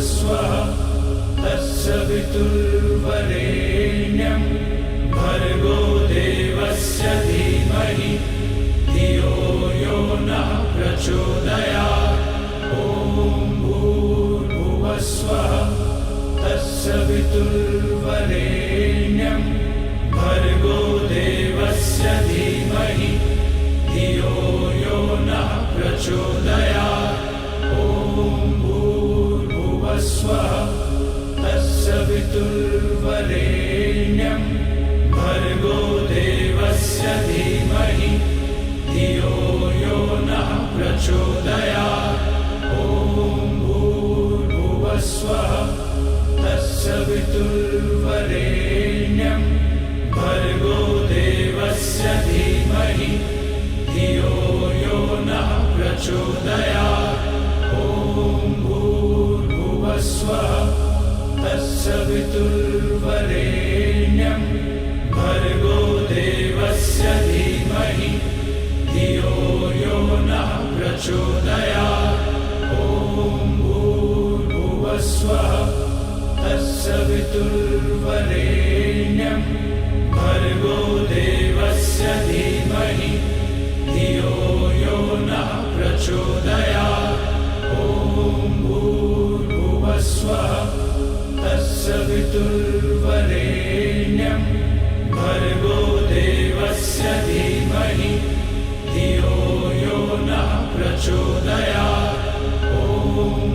भूर्भुवस्वः तत्सवितुर्वरेण्यं भर्गो देवस्य धीमहि धियो यो नः प्रचोदयात्। ॐ भूर्भुवस्वः तत्सवितुर्वरेण्यं भर्गो देवस्य धीमहि धियो यो नः प्रचोदयात्। ॐ भूर्भुवस्वः तत्सवितुर्वरेण्यं भर्गो देवस्य धीमहि धियो यो नः प्रचोदयात्। ॐ भूर्भुवस्वः तत्सवितुर्वरेण्यं भर्गो देवस्य धीमहि धियो यो नः प्रचोदयात्। ॐ भूर्भुवस्वः तत्सवितुर्वरेण्यं भर्गो देवस्य धीमहि धियो यो नः प्रचोदयात्। ॐ भूर्भुवस्वः तत्सवितुर्वरेण्यं भर्गो देवस्य धीमहि धियो यो नः प्रचोदयात्। ॐ भूर्भुवस्वः तत्सवितुर्वरेण्यं भर्गो देवस्य धीमहि धियो यो नः प्रचोदयात्। ॐ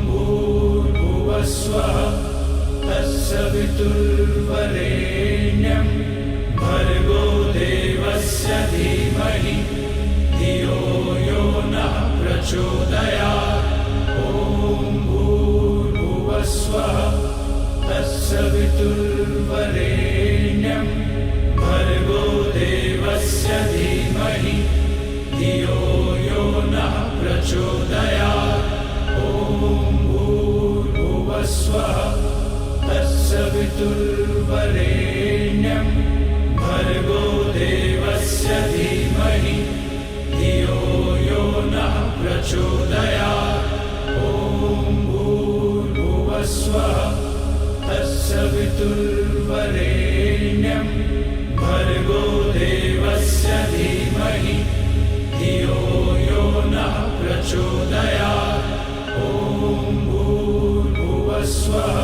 भूर्भुवस्वः तत्सवितुर्वरेण्यं भर्गो देवस्य धीमहि धियो यो नः प्रचोदयात्। ॐ भूर्भुवस्वः तत्सवितुर्वरेण्यं भर्गो देवस्य धीमहि धियो यो नः प्रचोदयात्। ॐ भूर्भुवस्वः तत्सवितुर्वरेण्यं भर्गो देवस्य धीमहि धियो यो नः प्रचोदयात्। ॐ भूर्भुवस्वः तत्सवितुर्वरेण्यं भर्गो देवस्य धीमहि धियो यो नः प्रचोदयात्। ॐ भूर्भुवस्वः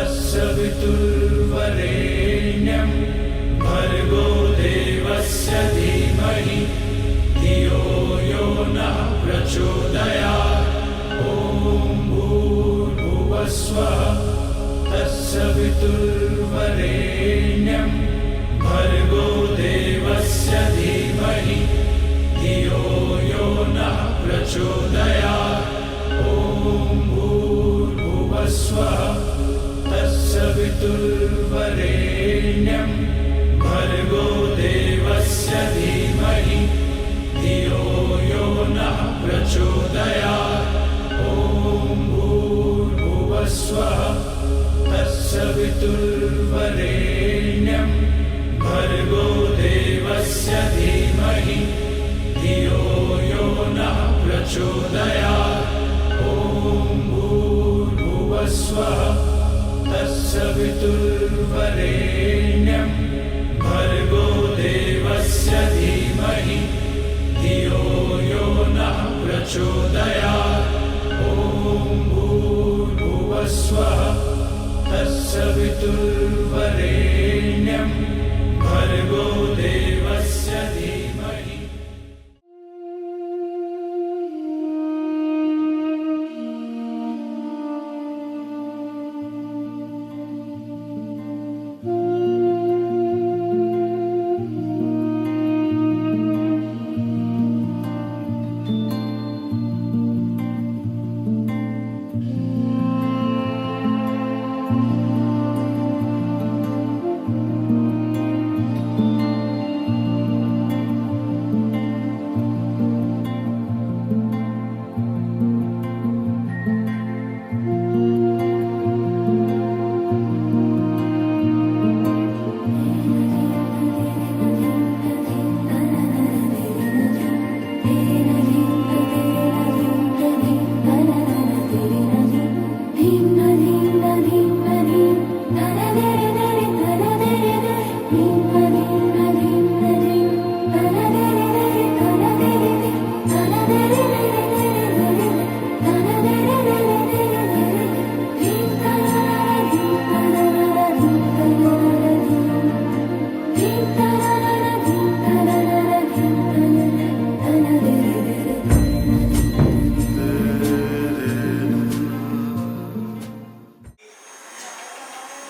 तत्सवितुर्वरेण्यं भर्गो देवस्य धीमहि धियो यो नः प्रचोदयात्। ॐ भूर्भुवस्वः तत्सवितुर्वरेण्यं भर्गो देवस्य धीमहि धियो यो नः प्रचोदयात्। ॐ भूर्भुवस्वः तत्सवितुर्वरेण्यं भर्गो देवस्य धीमहि धियो यो नः प्रचोदयात्। ॐ भूर्भुवस्वः तत्सवितुर्वरेण्यं भर्गो देवस्य धीमहि धियो यो नः प्रचोदयात्। ॐ भूर्भुवस्वः तत्सवितुर्वरेण्यं भर्गो देवस्य धीमहि धियो यो नः प्रचोदयात्। ॐ भूर्भुवस्वः तत्सवितुर्वरेण्यं भर्गो देवस्य धीमहि।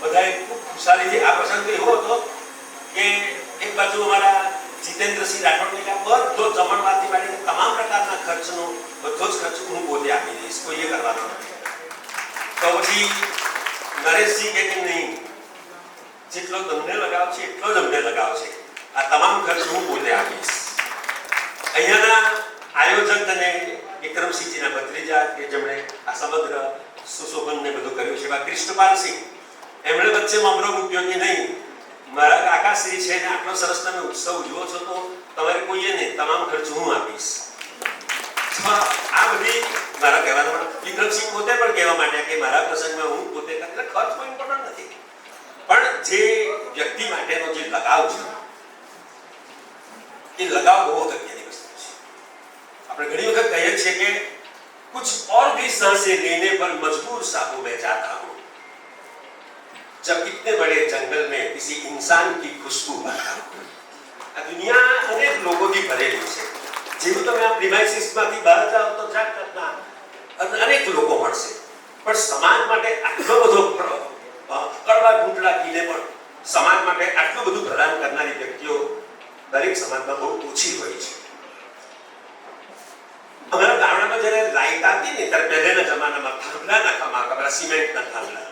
બધાએ ખૂબ ખુશાલીથી આ પ્રસંગ તો એવો હતો કે એક બાજુ અમારા જીતેન્દ્રસિંહ રાઠોડને કે બધો જમણવારથી માંડીને તમામ પ્રકારના ખર્ચનો બધો જ ખર્ચ હું પોતે આપી દઈશ, કોઈએ કરવાનો નથી. તો પછી નરેશજી કે નહીં, જેટલો તમને લગાવ છે એટલો જ અમને લગાવ છે, આ તમામ ખર્ચ હું પોતે આપીશ. અહીંયાના આયોજક અને વિક્રમસિંહજીના ભત્રીજા કે જેમણે આ સમગ્ર સુશોભનને બધું કર્યું છે, એવા કૃષ્ણપાલસિંહ, એમણે વચ્ચે મમરો મૂક્યો કે નહીં, મારા કાકાશ્રી છે ને આટલો સરસ તમે ઉત્સવ ઉજવો છો તો તમારે કોઈએ નહીં, તમામ ખર્ચ હું આપીશ. આ બધી મારા કહેવાનો વિક્રમસિંહ પોતે પણ કહેવા માંડ્યા કે મારા પ્રસંગમાં હું પોતે એટલે ખર્ચ કોઈ ઇમ્પોર્ટન્ટ નથી, પણ જે વ્યક્તિ માટેનો જે લગાવ છે એ લગાવ બહુ અગત્યની વસ્તુ છે. આપણે ઘણી વખત કહીએ છીએ કે कुछ और भी सांसें लेने पर मजबूर सा हो मैं जाता हूं जब इतने बड़े जंगल में किसी इंसान की खुशबू पाता हूं. આ દુનિયા અનેક લોકોથી ભરેલી છે. જેવું તમે આ પ્રિમાઇસીસમાંથી બહાર જાઓ તો જાતના અનેક લોકો મળશે, પણ સમાજ માટે આટલો બધો કડવા ઘૂંટડા પીને પણ સમાજ માટે આટલું બધું પ્રદાન કરનારી વ્યક્તિઓ દરેક સમાજમાં બહુ ઓછી હોય છે. અમારા ગામડામાં જ્યારે લાઈટ આવતી ને ત્યારે પહેલાના જમાનામાં થાંભલા નાખવામાં આવતા, સિમેન્ટના થાંભલા.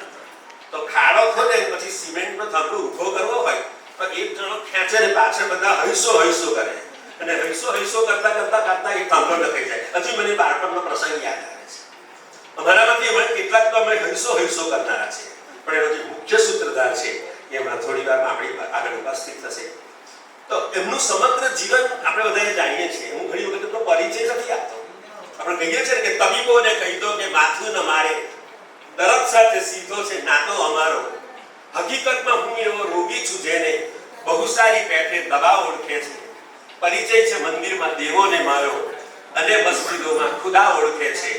તો ખાડો ખોદે પછી સિમેન્ટનો થાંભલો ઊભો કરવો હોય તો એક જણો ખેંચે ને પાછળ બધા હૈસો કરે, અને હૈસો કરતા એ થાંભલો નખાઈ જાય. હજી મને બાળપણનો પ્રસંગ યાદ આવે છે. અમારામાંથી અમે કેટલાક તો અમે હૈસો કરનારા છે, પણ એનો જે મુખ્ય સૂત્રધાર છે એ હમણાં થોડી વારમાં આપણી આગળ ઉપસ્થિત થશે. તો એમનું સમગ્ર જીવન આપણે બધાએ જાણીએ છીએ. હું ઘણી વખત એમનો પરિચય નથી આપતો. આપણે કહીએ છીએ કે તબીબોને કહી દો કે માથું ન મારે, દરદ સાથે સીધો છે નાતો અમારો. હકીકતમાં હું એવો રોગી છું જેને બહુ સારી પેઠે દવા ઓળખે છે. પરિચય છે મંદિરમાં દેવોને મારો, અને મસ્જિદોમાં ખુદા ઓળખે છે.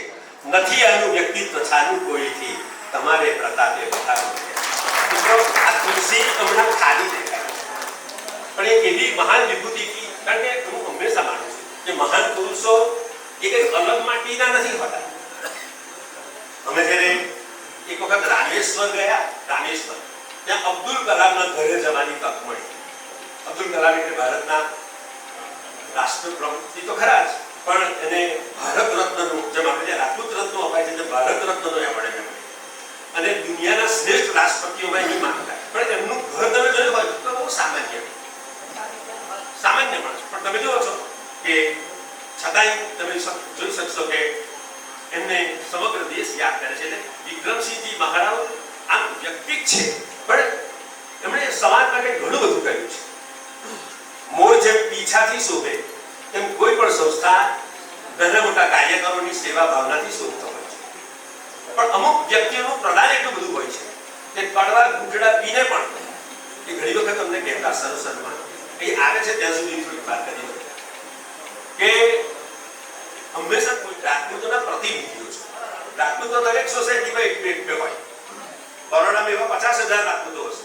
નથી આનું વ્યક્તિત્વ છાનું કોઈથી, તમારે પ્રતાપે વધારો. મિત્રો, આ તુલસી હમણાં ખાલી દેખાય, પણ એક એવી મહાન વિભૂતિ હતી. કારણ કે હું હંમેશા માનું છું કે મહાન પુરુષો એ કંઈક અલગ માટીના નથી હોતા. અમે જ્યારે એક વખત રામેશ્વર ગયા, ત્યાં અબ્દુલ કલામના ઘરે જવાની તક મળી. અબ્દુલ કલામ એટલે ભારતના રાષ્ટ્રપ્રમુખ તો ખરા જ, પણ એને ભારત રત્નનું, જેમ આપણે રાજપૂત રત્નો અપાય છે તેમ ભારત રત્નનો એવોર્ડ એને મળ્યો. અને દુનિયાના શ્રેષ્ઠ રાષ્ટ્રપતિઓમાં એની માનતા. પણ એમનું ઘર તમે જોયું હોય તો બહુ સામાન્ય માણસ, પણ તમે જુઓ છો કે છતાંય તમે જોઈ શકશો કે એમને સમગ્ર દેશ યાદ કરે છે. એટલે વિક્રમસિંહજી મહારાજ આમ વ્યક્તિ છે, પણ એમણે સમાજ માટે ઘણું બધું કર્યું છે. મોર જેમ પીછાથી શોભે તેમ કોઈ પણ સંસ્થા નાના મોટા કાર્યકરોની સેવા ભાવનાથી શોધતો હોય છે. પણ અમુક વ્યક્તિઓનું પ્રદાન એટલું બધું હોય છે કે કડવા ઘૂંટડા પીને પણ એ ઘણી વખત તમને કહેતા સરસરમાં એ આવે છે ત્યાં સુધી થોડી વાત કરી કે હંમેશા કોઈ રાજપૂતોના પ્રતિનિધિઓ છે. રાજપૂતો દરેક સોસાયટીમાં એક હોય. બરોડામાં એવા 50,000 રાજપૂતો હશે,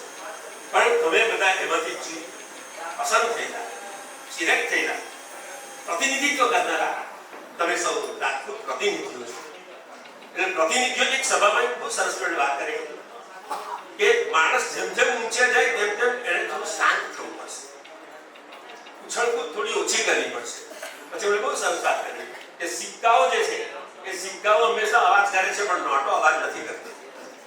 પણ તમે બધા એમાંથી પસંદ થયેલા, સિલેક્ટ થયેલા, પ્રતિનિધિત્વ કરનારા તમે સૌ રાજપૂત પ્રતિનિધિઓ છો. એટલે પ્રતિનિધિઓ એક સભામાં બહુ સરસ વાત કરી કે માણસ જેમ જેમ ઊંચે જાય તેમ તેમ એને થોડું શાંત થવું પડશે, ઉછળકૂદ થોડી ઓછી કરવી પડશે. પછી એમણે બહુ સરસ વાત કરી કે સિક્કાઓ જે છે એ સિક્કાઓ હંમેશા અવાજ કરે છે, પણ નોટો અવાજ નથી કરતી.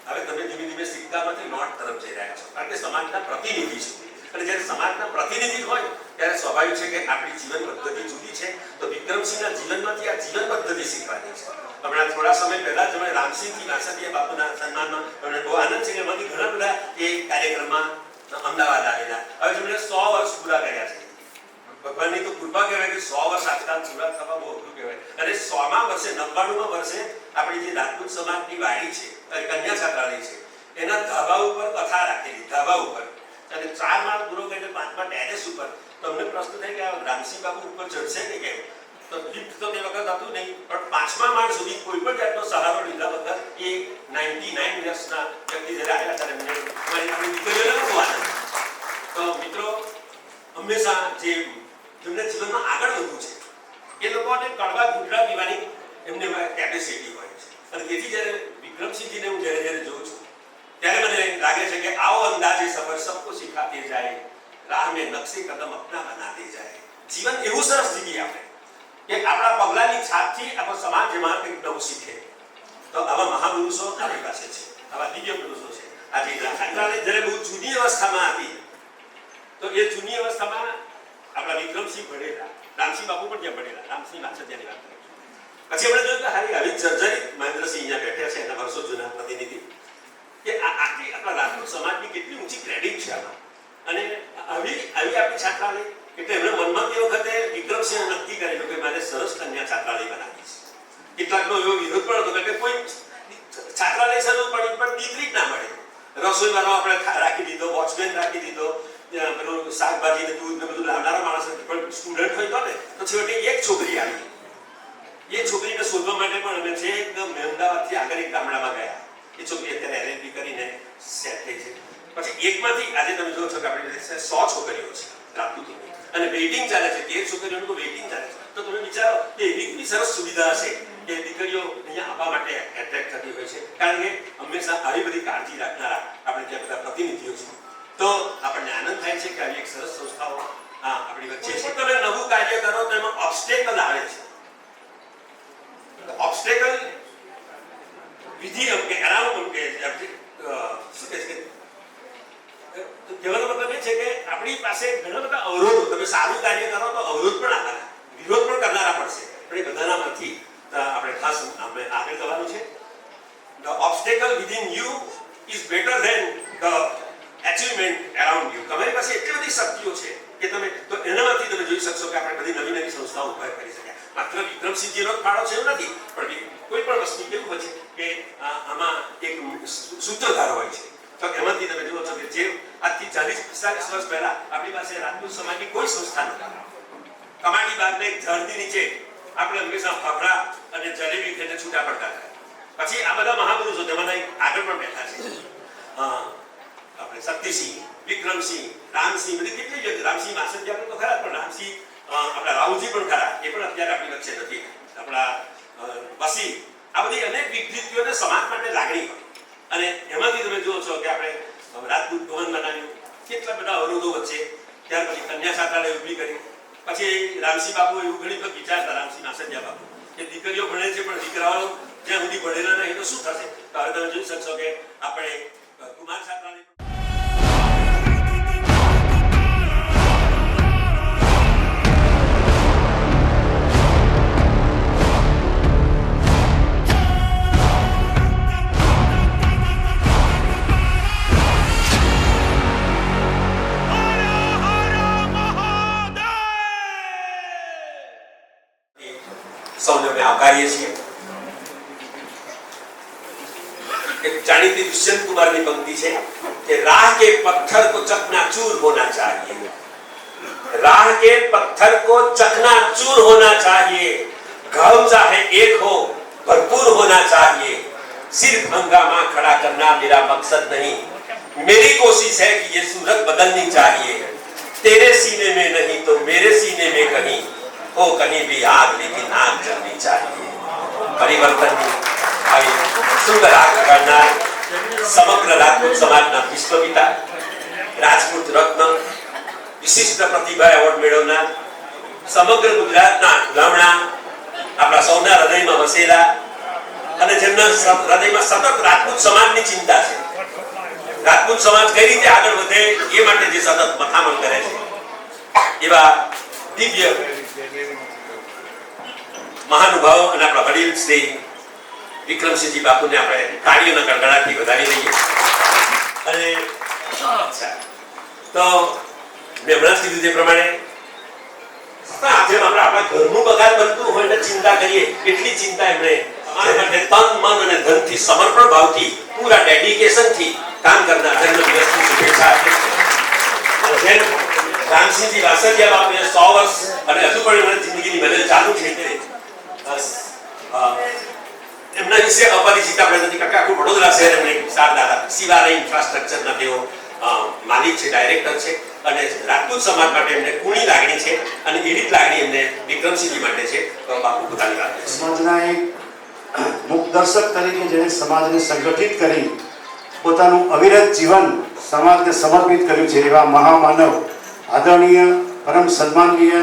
હવે તમે ધીમે ધીમે સિક્કામાંથી નોટ તરફ જઈ રહ્યા છો, કારણ કે સમાજના પ્રતિનિધિ છો. અને જ્યારે સમાજના પ્રતિનિધિ હોય ત્યારે સ્વાભાવિક છે કે આપણી જીવન પદ્ધતિ જુદી છે. તો વિક્રમસિંહના જીવનમાંથી આ જીવન પદ્ધતિ શીખવાની છે. હમણાં થોડા સમય પહેલા જ અમે રામસિંહજી વાસદીયા બાપુના સન્માનમાં અમને બહુ આનંદ છે કે એમાંથી ઘણા બધા એ કાર્યક્રમમાં અમદાવાદ આવેલા. હવે જેમણે 100 વર્ષ પૂરા કર્યા છે. ભગવાનની તો કૃપા કહેવાય કે 100 વર્ષ આજકાલ પૂરા થવા બહુ અઘરું કહેવાય. અને 100મા વર્ષે 99મા વર્ષે આપણી જે રાજપૂત સમાજની વાડી છે, કન્યા છાત્રાલય છે, એના ધાબા ઉપર કથા રાખેલી, ધાબા ઉપર. અને 4 માળ પૂરો કરીને 5મા ટેરેસ ઉપર. તમને પ્રશ્ન થાય કે રામસિંહ બાપુ ઉપર ચડશે કે કેમ? તો લિફ્ટ તો તે વખત હતું નહીં, પણ 5મા માળ સુધી કોઈ પણ જાતનો સહારો લીધા વગર એ 99 વર્ષના વ્યક્તિ જ્યારે આવેલા ત્યારે એમને અમારી દીકરીઓને બહુ આનંદ. તો મિત્રો, હંમેશા જે જેમને જીવનમાં આગળ વધવું છે એ લોકોને કડવા ઘૂંટડા પીવાની એમને કેપેસિટી હોય છે. અને તેથી જ્યારે વિક્રમસિંહજીને હું જ્યારે જોઉં છું ત્યારે મને લાગે છે કે આવો અંદાજે સફર સબકો સિખાતે જાય, રાહ મેં નકશે કદમ અપના બનાતે જાય. જીવન એવું સરસ જીવીએ આપણે કે આપણા પગલાની છાપથી આપણો સમાજ એમાં કંઈક નવું શીખે. તો આવા મહાપુરુષો આપણી પાસે છે, આવા દિવ્ય પુરુષો છે. આજે છાત્રાલય જ્યારે બહુ જૂની અવસ્થામાં હતી તો એ જૂની અવસ્થામાં આપણા વિક્રમસિંહ ભણેલા, રામસિંહ બાપુ પણ ત્યાં ભણેલા, રામસિંહ માછડિયાની વાત કરી. પછી આપણે જોયું કે હારી આવી જર્જરિત મહેન્દ્રસિંહ અહીંયા બેઠા છે, એના વર્ષો જૂના પ્રતિનિધિ, કે આટલી આપણા રાજપૂત સમાજની કેટલી ઊંચી ક્રેડિટ છે આમાં. અને આવી આપણી છાત્રાલય એટલે એમણે મનમાં તે વખતે વિક્રમસિંહ નક્કી કરેલું કે મારે સરસ કન્યા છાત્રાલય બનાવી છે. કેટલાકનો એવો વિરોધ પણ હતો કે કોઈ છાત્રાલય સરસ પડી પણ દીકરી જ ના મળે. રસોઈવાળો આપણે રાખી દીધો, વોચમેન રાખી દીધો, પેલું શાકભાજી ને દૂધ ને બધું લાવનારા માણસ પણ સ્ટુડન્ટ હોય તો ને તો છેવટે એક છોકરી આવી. એ છોકરીને શોધવા માટે પણ અમે છે એકદમ અમદાવાદથી આગળ એક ગામડામાં ગયા. એ છોકરી અત્યારે LLB કરીને સેટ થઈ છે. પછી એકમાંથી આજે તમે જોવો છો કે આપણી 100 છોકરીઓ છે રાજપૂતોની અને વેઇટિંગ ચાલે છે. 13 છોકરીઓનું તો વેઇટિંગ ચાલે છે. તો તમે વિચારો કે એવી કેટલી સરસ સુવિધા હશે કે દીકરીઓ અહીંયા આવવા માટે એટ્રેક્ટ થતી હોય છે, કારણ કે હંમેશા આવી બધી કાળજી રાખનારા આપણે ત્યાં બધા પ્રતિનિધિઓ છે. તો આપણને આનંદ થાય છે કે આવી એક સરસ સંસ્થાઓ આપણી વચ્ચે છે. તમે નવું કાર્ય કરો તો એમાં ઓબ્સ્ટેકલ આવે છે. ઓબ્સ્ટેકલ વિધિ કે અરાઉન્ડ કે શું કહે છે, કહેવાનો મતલબ એ છે કે આપણી પાસે ઘણા બધા અવરોધો, તમે સારું કાર્ય કરો તો અવરોધ પણ આવવાના, વિરોધ પણ કરનારા પડશે, પણ એ બધાનામાંથી આપણે ખાસ આપણે આગળ જવાનું છે. The obstacle within you is better than the achievement around you. તમારી પાસે એટલી બધી શક્તિઓ છે કે તમે તો એનામાંથી તમે જોઈ શકશો કે આપણે બધી નવી નવી સંસ્થાઓ ઉભા કરી શક્યા. માત્ર વિક્રમસિંહજીનો જ ફાળો છે એવું નથી, પણ કોઈ પણ વસ્તુ કેવું હોય છે કે આમાં એક સૂત્રધાર હોય છે. તો એમાંથી તમે જુઓ છો કે જે આજથી 40-45 વર્ષ પહેલા આપણી પાસે રાજપૂત સમાજની કોઈ સંસ્થા નહોતી. કમાટી બાગને ઝાડની નીચે આપણે હંમેશા ફાફડા અને જલેબી ખાઈને છૂટા પડતા હતા. પછી આ બધા મહાપુરુષો તેમાંના આગળ પણ બેઠા છે. આપણે શક્તિસિંહ, વિક્રમસિંહ, રામસિંહ, બધી કેટલી જગ્યાએ રામસિંહ માછડિયા તો ખરા, પણ રામસિંહ આપણા રાવજી પણ ખરા, એ પણ અત્યારે આપણી વચ્ચે નથી. આપણા વસી, આ બધી અનેક વિકૃતિઓને સમાજ માટે લાગણી હોય. અને એમાંથી તમે જુઓ છો કે આપણે રાજપૂત ભવન બનાવ્યું, કેટલા બધા અવરોધો વચ્ચે, ત્યાર પછી કન્યા છાત્રાલય ઊભી કરી. પછી રામસિંહ બાપુ એવું ઘણી વખત વિચારતા, રામસિંહ માછડિયા બાપુ, કે દીકરીઓ ભણે છે પણ દીકરાઓ જ્યાં સુધી ભણેલા નહીં તો શું થશે. તો હવે તમે જોઈ શકશો કે આપણે કુમાર છાત્રાલય સૌને અમે આવકારીએ છીએ. એક જાણીતી દુષ્યંત કુમારની પંક્તિ છે કે રાહ કે પથ્થર को चकनाचूर होना चाहिए, राह के पत्थर को चकनाचूर होना चाहिए, घाव चाहे एक हो भरपूर होना चाहिए, सिर्फ हंगामा खड़ा करना मेरा मकसद नहीं, मेरी कोशिश है कि ये सूरत बदलनी चाहिए, तेरे सीने में नहीं तो मेरे सीने में कहीं हो कहीं भी आग, लेकिन आग जलनी चाहिए. परिवर्तनની આવી સુંદર આગ કરનાર સમગ્ર રાજપૂત સમાજના વિશ્વપિતા, રાજપૂત રત્ન, વિશિષ્ટ પ્રતિભા એવોર્ડ મેળવનાર, સમગ્ર ગુજરાતના લમણા, આપણા સૌના હૃદયમાં વસેલા અને જેમના હૃદયમાં સતત રાજપૂત સમાજની ચિંતા છે, રાજપૂત સમાજ કઈ રીતે આગળ વધે એ માટે જે સતત મથામણ કરે છે, એવા દિવ્ય મહાનુભાવો અને આપણા વડીલ શ્રી વિક્રમસિંહજી બાપુને આપણે તાળીઓના ગણગણાટથી વધાવી લઈએ. અને તો મેં હમણાં કીધું તે પ્રમાણે જેમ આપણે આપણા ઘરનું બગાડ બનતું હોય ને ચિંતા કરીએ, એટલી ચિંતા એમણે અમારા માટે તન, મન અને ધનથી, સમર્પણ ભાવથી, પૂરા ડેડિકેશનથી કામ કરનાર જન્મદિવસની શુભેચ્છા આપી. જેમ રામસિંહજી વાસદિયા બાપુએ 100 વર્ષ અને હજુ પણ એમની જિંદગીની મહેનત ચાલુ છે, એમના વિશે અપરિચિત આપણે નથી, કારણ કે આખું વડોદરા શહેર એમને સાર દાદા શિવાલય ઇન્ફ્રાસ્ટ્રક્ચરના તેઓ માલિક છે, ડાયરેક્ટર છે. અને રાજપૂત રાજપૂત સમાજ માટે એમને કુણી લાગણી છે અને એવી જ લાગણી એમને વિક્રમસિંહજી માટે છે. તો બાપુ પોતાની વાત કહેશે. સમાજના એક મુખદર્શક તરીકે જેને સમાજને સંગઠિત કરી પોતાનું અવિરત જીવન સમાજને સમર્પિત કર્યું છે એવા મહામાનવ આદરણીય પરમ સન્માનનીય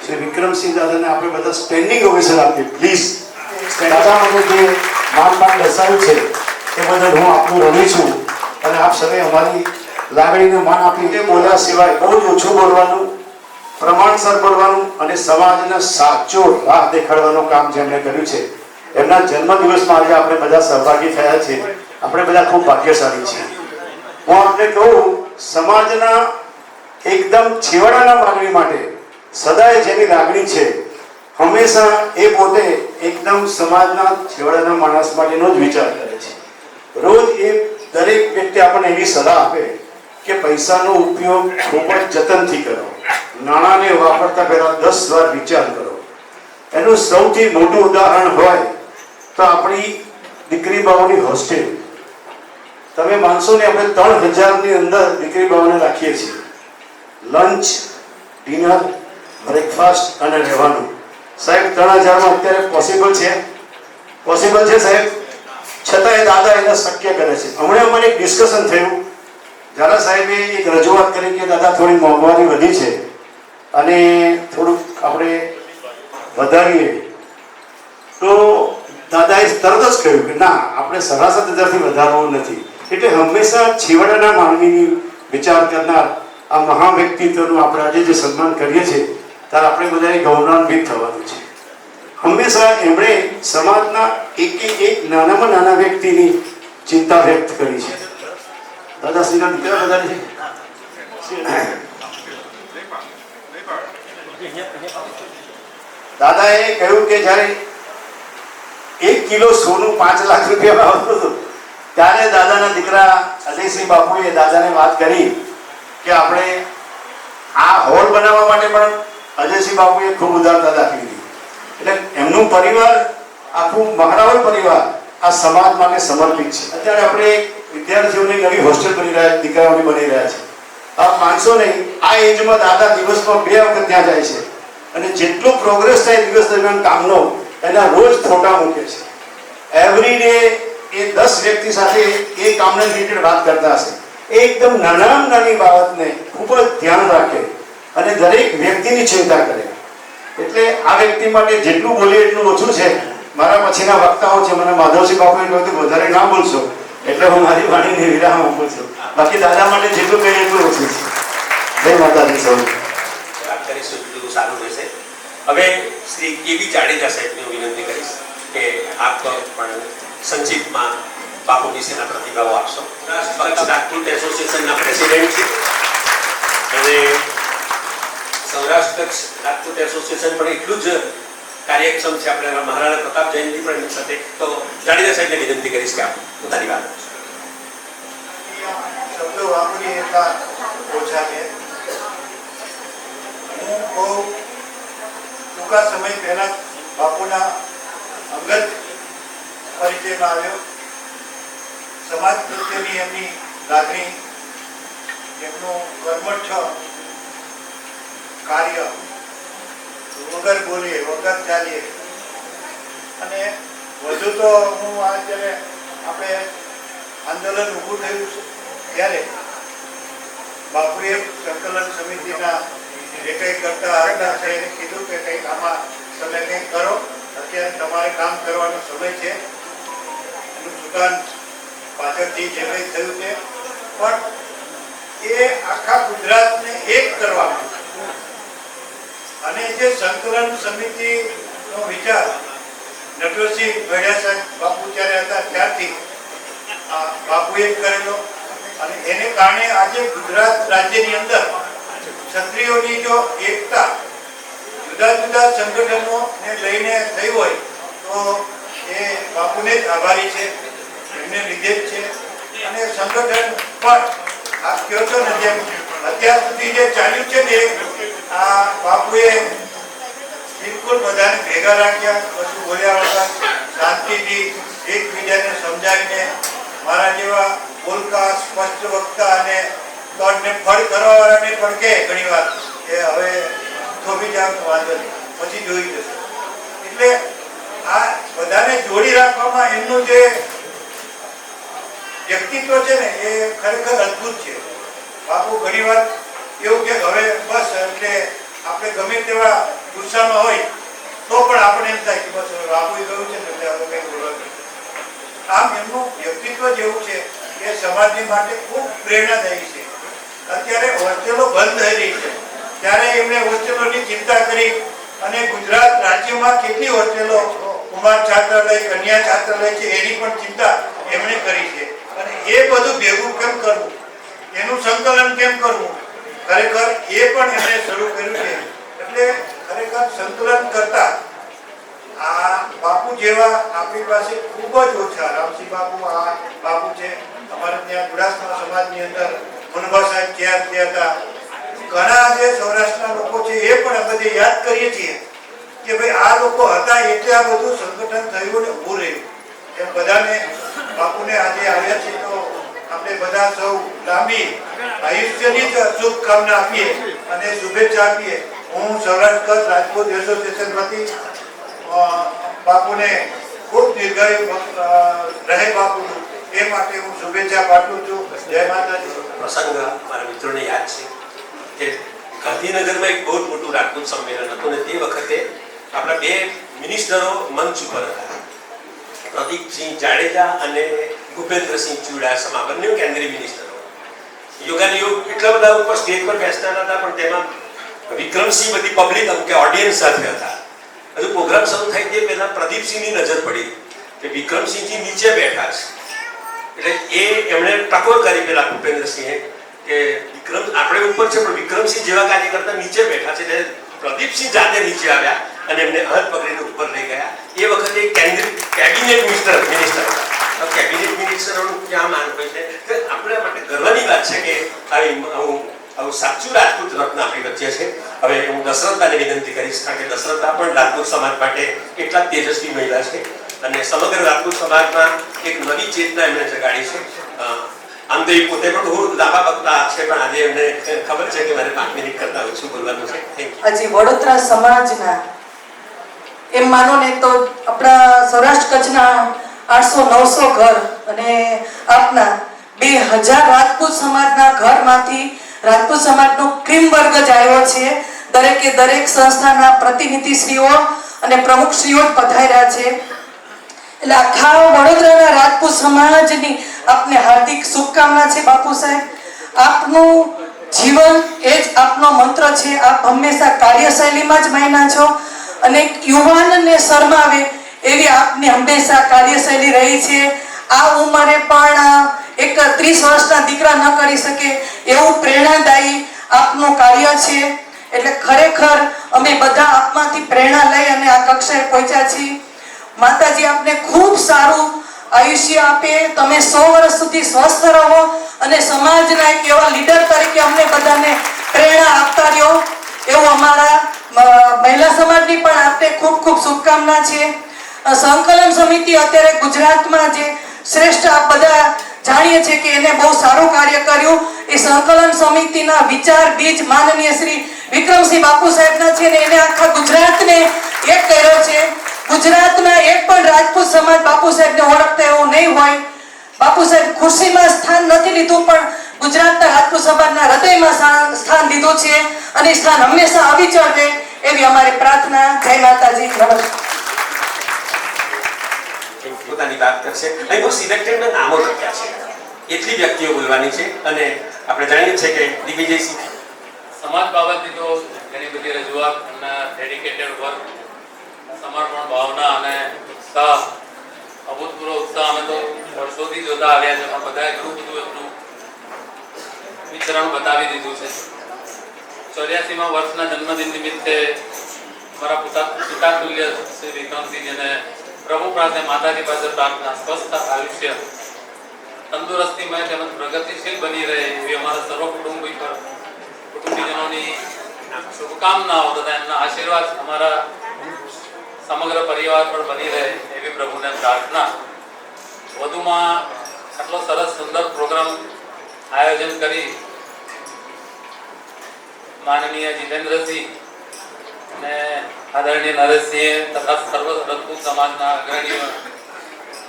શ્રી વિક્રમસિંહ દાદાને આપણે બધા સ્ટેન્ડિંગ ઓવેશન આપીએ પ્લીઝ. દાદા મને જે માન દર્શાવ્યું છે એ બદલ હું આપનું ઋણી છું અને આપ સૌએ અમારી લાગણીને માન આપી એ બોલ્યા સિવાય બહુ જ ઓછું બોલવાનું, પ્રમાણસર બોલવાનું અને સમાજને સાચો રાહ દેખાડવાનું કામ જેમણે કર્યું છે એમના જન્મદિવસમાં આજે આપણે બધા સહભાગી થયા છે. આપણે બધા ખૂબ ભાગ્યશાળી છીએ. હું આપને કહું, સમાજના એકદમ છેવાડાના માનવી માટે સદાય જેની લાગણી છે હંમેશા એ પોતે એકદમ સમાજના છેવાડાના માણસ માટેનો જ વિચાર કરે છે. રોજ એ દરેક વ્યક્તિ આપણને એવી સલાહ આપે કે પૈસાનો ઉપયોગ ખૂબ જ જતનથી કરો, નાણાંને વાપરતા પહેલા 10 વાર વિચાર કરો. એનું સૌથી મોટું ઉદાહરણ હોય તો આપણી દીકરી બાઓની હોસ્ટેલ. તમે માનશો ને, આપણે 3000 ની અંદર દીકરી બાઓને રાખીએ છીએ. લંચ, ડિનર, બ્રેકફાસ્ટ અને રહેવાનું. સાહેબ 3000 અત્યારે પોસિબલ છે? પોસિબલ છે સાહેબ? છતાંય દાદા એને શક્ય કરે છે. હમણાં અમારે એક ડિસ્કશન થયું. ઝાલા સાહેબે એક રજૂઆત કરી કે દાદા થોડી મોંઘવારી વધી છે અને થોડુંક આપણે વધારીએ. તો દાદાએ તરત જ કહ્યું કે ના, આપણે 67,000થી વધારવું નથી. એટલે હંમેશા છેવાડાના માનવીની વિચાર કરનાર આ મહાન વ્યક્તિત્વનું આપણે આજે જે સન્માન કરીએ છીએ ત્યારે આપણે બધાએ ગૌરવાન્વિત થવાનું છે. હંમેશા એમણે સમાજના એક નાનામાં નાના વ્યક્તિની ચિંતા વ્યક્ત કરી છે. દાદાશ્રીના દીકરા બધા છે. દાદાએ કહ્યું કે જ્યારે 1 કિલો સોનું 5 લાખ રૂપિયા આવતું હતું ત્યારે દાદાના દીકરા અજયસિંહ બાપુએ દાદાને વાત કરી કે આપણે આ હોલ બનાવવા માટે પણ અજયસિંહ બાપુએ ખૂબ ઉદારતા દાખવી હતી. એટલે એમનું પરિવાર, આખું મહારાવલ પરિવાર આ સમાજ માટે સમર્પિત છે. અત્યારે આપણે વિદ્યાર્થીઓની નવી હોસ્ટેલ બની રહ્યા, દીકરાઓની બની રહ્યા છે. આપ માનશો નહીં, આ એજમાં દાદા દિવસમાં 2 વખત ત્યાં જાય છે અને જેટલો પ્રોગ્રેસ થાય દિવસ દરમિયાન કામનો એના રોજ ફોટા મૂકે છે. એવરી ડે એ 10 વ્યક્તિ સાથે એ કામને રિલેટેડ વાત કરતા હશે. એકદમ નાનામાં નાની બાબતને ખૂબ જ ધ્યાન રાખે અને દરેક વ્યક્તિની ચિંતા કરે. એટલે આ વ્યક્તિ માટે જેટલું બોલીએ એટલું ઓછું છે. મારા પછીના વક્તાઓ છે, મને માધવસિંહ બાપુએ કહ્યું કે વધારે ના બોલશો, એટલે હું મારી વાણીને વિરામ આપું છું. બાકી દાદા માટે જેટલું કહીએ એટલું ઓછું છે. જય માતાજી સૌ. વાત કરીશું એટલું સારું રહેશે. હવે શ્રી કેવી જાડેજા સાહેબને હું વિનંતી કરીશ કે આપ પણ સંક્ષિપ્તમાં બાપુ વિશેના પ્રતિભાવો આપશો. રાજપૂત એસોસિએશનના પ્રેસિડેન્ટ છે અને સૌરાષ્ટ્ર રાજપૂત એસોસિએશન પણ એટલું જ કાર્યક્ષમ છે. આપણે મહારાણા પ્રતાપ જયંતિ પણ એમની સાથે. તો જાડેજા સાહેબને વિનંતી કરીશ કે આપ પોતાની વાત શબ્દો વાપરીએ એટલા ઓછા છે. હું બહુ ટૂંકા સમય પહેલા બાપુના અંગત પરિચયમાં આવ્યો. સમાજ પ્રત્યેની એમની લાગણી, એમનું કર્મઠ કાર્ય, વગર બોલીએ વગર ચાલીએ. અને વધુ તો હું આ જ્યારે આપણે આંદોલન ઊભું થયું ત્યારે બાપુએ સંકલન સમિતિના જે કંઈ કરતા હતા છે એને કીધું કે કંઈક આમાં તમે કંઈક કરો, અત્યારે તમારે કામ કરવાનો સમય છે. એનું સુકાન પાછળથી જે કંઈ થયું છે, પણ એ આખા ગુજરાતને એક કરવામાં અને જે સંકલન સમિતિનો વિચાર નટવરસિંહ ભૈયા સાહેબ બાપુ જ્યારે હતા ત્યારથી બાપુએ કરેલો અને એને કારણે આજે ગુજરાત રાજ્યની અંદર ક્ષત્રિયોની જો એકતા જુદા જુદા સંગઠનોને લઈને થઈ હોય તો એ બાપુને જ આભારી છે, એમને લીધે જ છે. અને સંગઠન પણ આપ કહો છો ને જેમ અત્યાર સુધી જે ચાલ્યું છે ને આ બાપુએ બિલકુલ બધાને ભેગા રાખ્યા, કશું બોલ્યા વગર શાંતિથી એકબીજાને સમજાવીને મારા જેવા બોલકા સ્પષ્ટ વક્તા અને તો ને ફળ કરવાવાળાને પણ કહે ઘણીવાર કે હવે થોભી જાવ તો વાંધો નહીં, પછી જોઈ જશે. એટલે આ બધાને જોડી રાખવામાં એમનું જે વ્યક્તિત્વ છે ને એ ખરેખર અદ્ભુત છે. બાપુ ઘણીવાર એવું કે હવે બસ એટલે આપણે ગમે તેવા ગુસ્સામાં હોય તો પણ આપણે એમ થાય કે બસ હવે બાપુ ગયું છે ને એટલે હવે કંઈ બોલવા નથી. આમ એમનું વ્યક્તિત્વ જેવું છે એ સમાજની માટે ખૂબ પ્રેરણાદાયી છે. અત્યારે હોસ્ટેલો બંધ થઈ રહી છે ત્યારે એમણે હોસ્ટેલોની ચિંતા કરી અને ગુજરાત રાજ્યમાં કેટલી હોસ્ટેલો કુમાર છાત્રાલય, કન્યા છાત્રાલય છે એની પણ ચિંતા એમણે કરી છે. અને એ બધું ભેગું કેમ કરવું, એનું સંકલન કેમ કરવું, ખરેખર એ પણ એમણે શરૂ કર્યું છે. એટલે ખરેખર સંકલન કરતા આ બાપુ જેવા આપણી પાસે ખૂબ જ ઓછા. રામસિંહ બાપુ આ બાપુ છે, અમારે ત્યાં ગુડાસમા સમાજની અંદર મુનબા સાહેબ ત્યાં હતા. ઘણા જે સૌરાષ્ટ્રના લોકો છે એ પણ બધે યાદ કરીએ છીએ કે ભાઈ આ લોકો હતા એટલે આ બધું સંગઠન થયું ને ઊભું રહ્યું. એમ બધાને બાપુને આજે આવ્યા છે તો આપણે બધા સૌ લાંબી આયુષ્યની જ શુભકામના આપીએ અને શુભેચ્છા આપીએ. હું સૌરાષ્ટ્ર કચ્છ રાજપૂત એસોસિએશનમાંથી બાપુને ખૂબ દીર્ઘાયુ રહે બાપુનું એ માટે હું શુભેચ્છા પાઠવું છું. જય માતાજી. પ્રસંગ મારા મિત્રોને યાદ છે કે ગાંધીનગરમાં એક બહુ જ મોટું રાજપૂત સંમેલન હતું અને તે વખતે આપણા બે મિનિસ્ટરો મંચ ઉપર હતા, પ્રદીપસિંહ જાડેજા અને ભૂપેન્દ્રસિંહ ચુડાસમા, બંને કેન્દ્રીય મિનિસ્ટરો. યોગાની એટલા બધા ઉપર સ્ટેજ પર બેસતા હતા પણ તેમાં વિક્રમસિંહ બધી પબ્લિક કે ઓડિયન્સ સાથે હતા. હજુ પ્રોગ્રામ શરૂ થાય તે પહેલા પ્રદીપસિંહની નજર પડી કે વિક્રમસિંહજી નીચે બેઠા છે એટલે એમણે ટકોર કરી પેલા ભૂપેન્દ્રસિંહે કે વિક્રમ આપણે ઉપર છે પણ વિક્રમસિંહ જેવા કાર્યકર્તા નીચે બેઠા છે. એટલે પ્રદીપસિંહ જાતે નીચે આવ્યા અને એમને હાથ પકડીને ઉપર લઈ ગયા. એ વખતે કેબિનેટ મિનિસ્ટર હતા. કેબિનેટ મિનિસ્ટરોનું ક્યાં માન હોય છે કે આપણે માટે ગર્વની વાત છે કે આવું સાચું રાજપૂત રત્ન આપણી વચ્ચે છે. હવે હું દશરથાને વિનંતી કરીશ કારણ કે દશરથા પણ રાજપૂત સમાજ માટે એટલા તેજસ્વી મહિલા છે અને સમગ્ર રાજપૂત સમાજમાં એક નવી ચેતના એમણે જગાડી છે. આમ તો એ પોતે પણ બહુ લાંબા વક્તા છે પણ આજે એમને ખબર છે કે મારે 5 મિનિટ કરતા ઓછું બોલવાનું છે. હજી વડોદરા સમાજના એમ માનો ને તો આપણા સૌરાષ્ટ્ર કચ્છના 800-900 ઘર અને આપના 2000 રાજપૂત સમાજના ઘરમાંથી રાજપૂત સમાજનો ક્રીમ વર્ગ જ આવ્યો છે. દરેકે દરેક સંસ્થાના પ્રતિનિધિશ્રીઓ અને પ્રમુખશ્રીઓ પધાર્યા છે. એટલે આખા વડોદરાના રાજપૂત સમાજની આપને હાર્દિક શુભકામના છે. બાપુ સાહેબ, આપનું જીવન એ જ આપનો મંત્ર છે. આપ હંમેશા કાર્યશૈલીમાં જ માયના છો અને યુવાનને શરમાવે એવી આપની હંમેશા કાર્યશૈલી રહી છે. આ ઉંમરે પણ એક 30 વર્ષના દીકરા ન કરી શકે એવું પ્રેરણાદાયી આપનું કાર્ય છે. એટલે ખરેખર અમે બધા આપમાંથી પ્રેરણા લઈ અને આ કક્ષાએ પહોંચ્યા છીએ. માતાજી આપને ખૂબ સારું આયુષ્ય આપે, તમે 100 વર્ષ સુધી સ્વસ્થ રહો અને સમાજના એક એવા લીડર તરીકે અમને બધાને પ્રેરણા આપતા રહ્યો એવું અમારા મહિલા સમાજની પણ આપને ખૂબ ખૂબ શુભકામના છે. સંકલન સમિતિ અત્યારે ગુજરાતમાં જે શ્રેષ્ઠ આપ બધા જાણીએ છીએ કે એને બહુ સારું કાર્ય કર્યું. એ સંકલન સમિતિના વિચાર બીજ માનનીય શ્રી વિક્રમસિંહ બાપુ સાહેબના છે ને એને આખા ગુજરાતને એક કર્યો છે. ગુજરાતના એક પણ રાજપૂત સમાજ બાપુ સાહેબને ઓળખતા એવું નહીં હોય. બાપુ સાહેબ ખુરશીમાં સ્થાન નથી લીધું પણ ગુજરાતના રાજપૂત સમાજના હૃદયમાં સ્થાન લીધું છે અને સ્થાન હંમેશા અવિચળ રહે એવી અમારી પ્રાર્થના. જય માતાજી. નમસ્કાર. પોતાની વાત કરશે. અહીં બહુ સિલેક્ટેડ નામો લખ્યા છે, એટલી વ્યક્તિઓ બોલવાની છે અને આપણે જાણીએ છીએ કે દિગ્વિજયસિંહ સમાજ બાબતની તો ઘણી બધી રજૂઆત અને ડેડિકેટેડ વર્ક, સમર્પણ ભાવના અને ઉત્સાહ, અભૂતપૂર્વ ઉત્સાહ અમે તો વર્ષોથી જોતા આવ્યા છે પણ બધાએ ઘણું બધું એમનું વિચરણ બતાવી દીધું છે. 84મા વર્ષના જન્મદિન નિમિત્તે મારા પિતા તુલ્ય શ્રી વિક્રમસિંહજીને પ્રભુ પ્રાર્થના, માતાજી પાસે પ્રાર્થના, સ્વસ્થ આયુષ્ય, તંદુરસ્તીમય તેમજ પ્રગતિશીલ બની રહે એવી અમારા સર્વ કુટુંબીજનોની શુભકામનાઓ તથા એમના આશીર્વાદ અમારા સમગ્ર પરિવાર પર બની રહે એવી પ્રભુને પ્રાર્થના. વધુમાં આટલો સરસ સુંદર પ્રોગ્રામ આયોજન કરી માનનીય જીતેન્દ્રસિંહ અને આદરણીય નરેશસિંહ તથા સર્વ રજપૂત સમાજના અગ્રણીઓ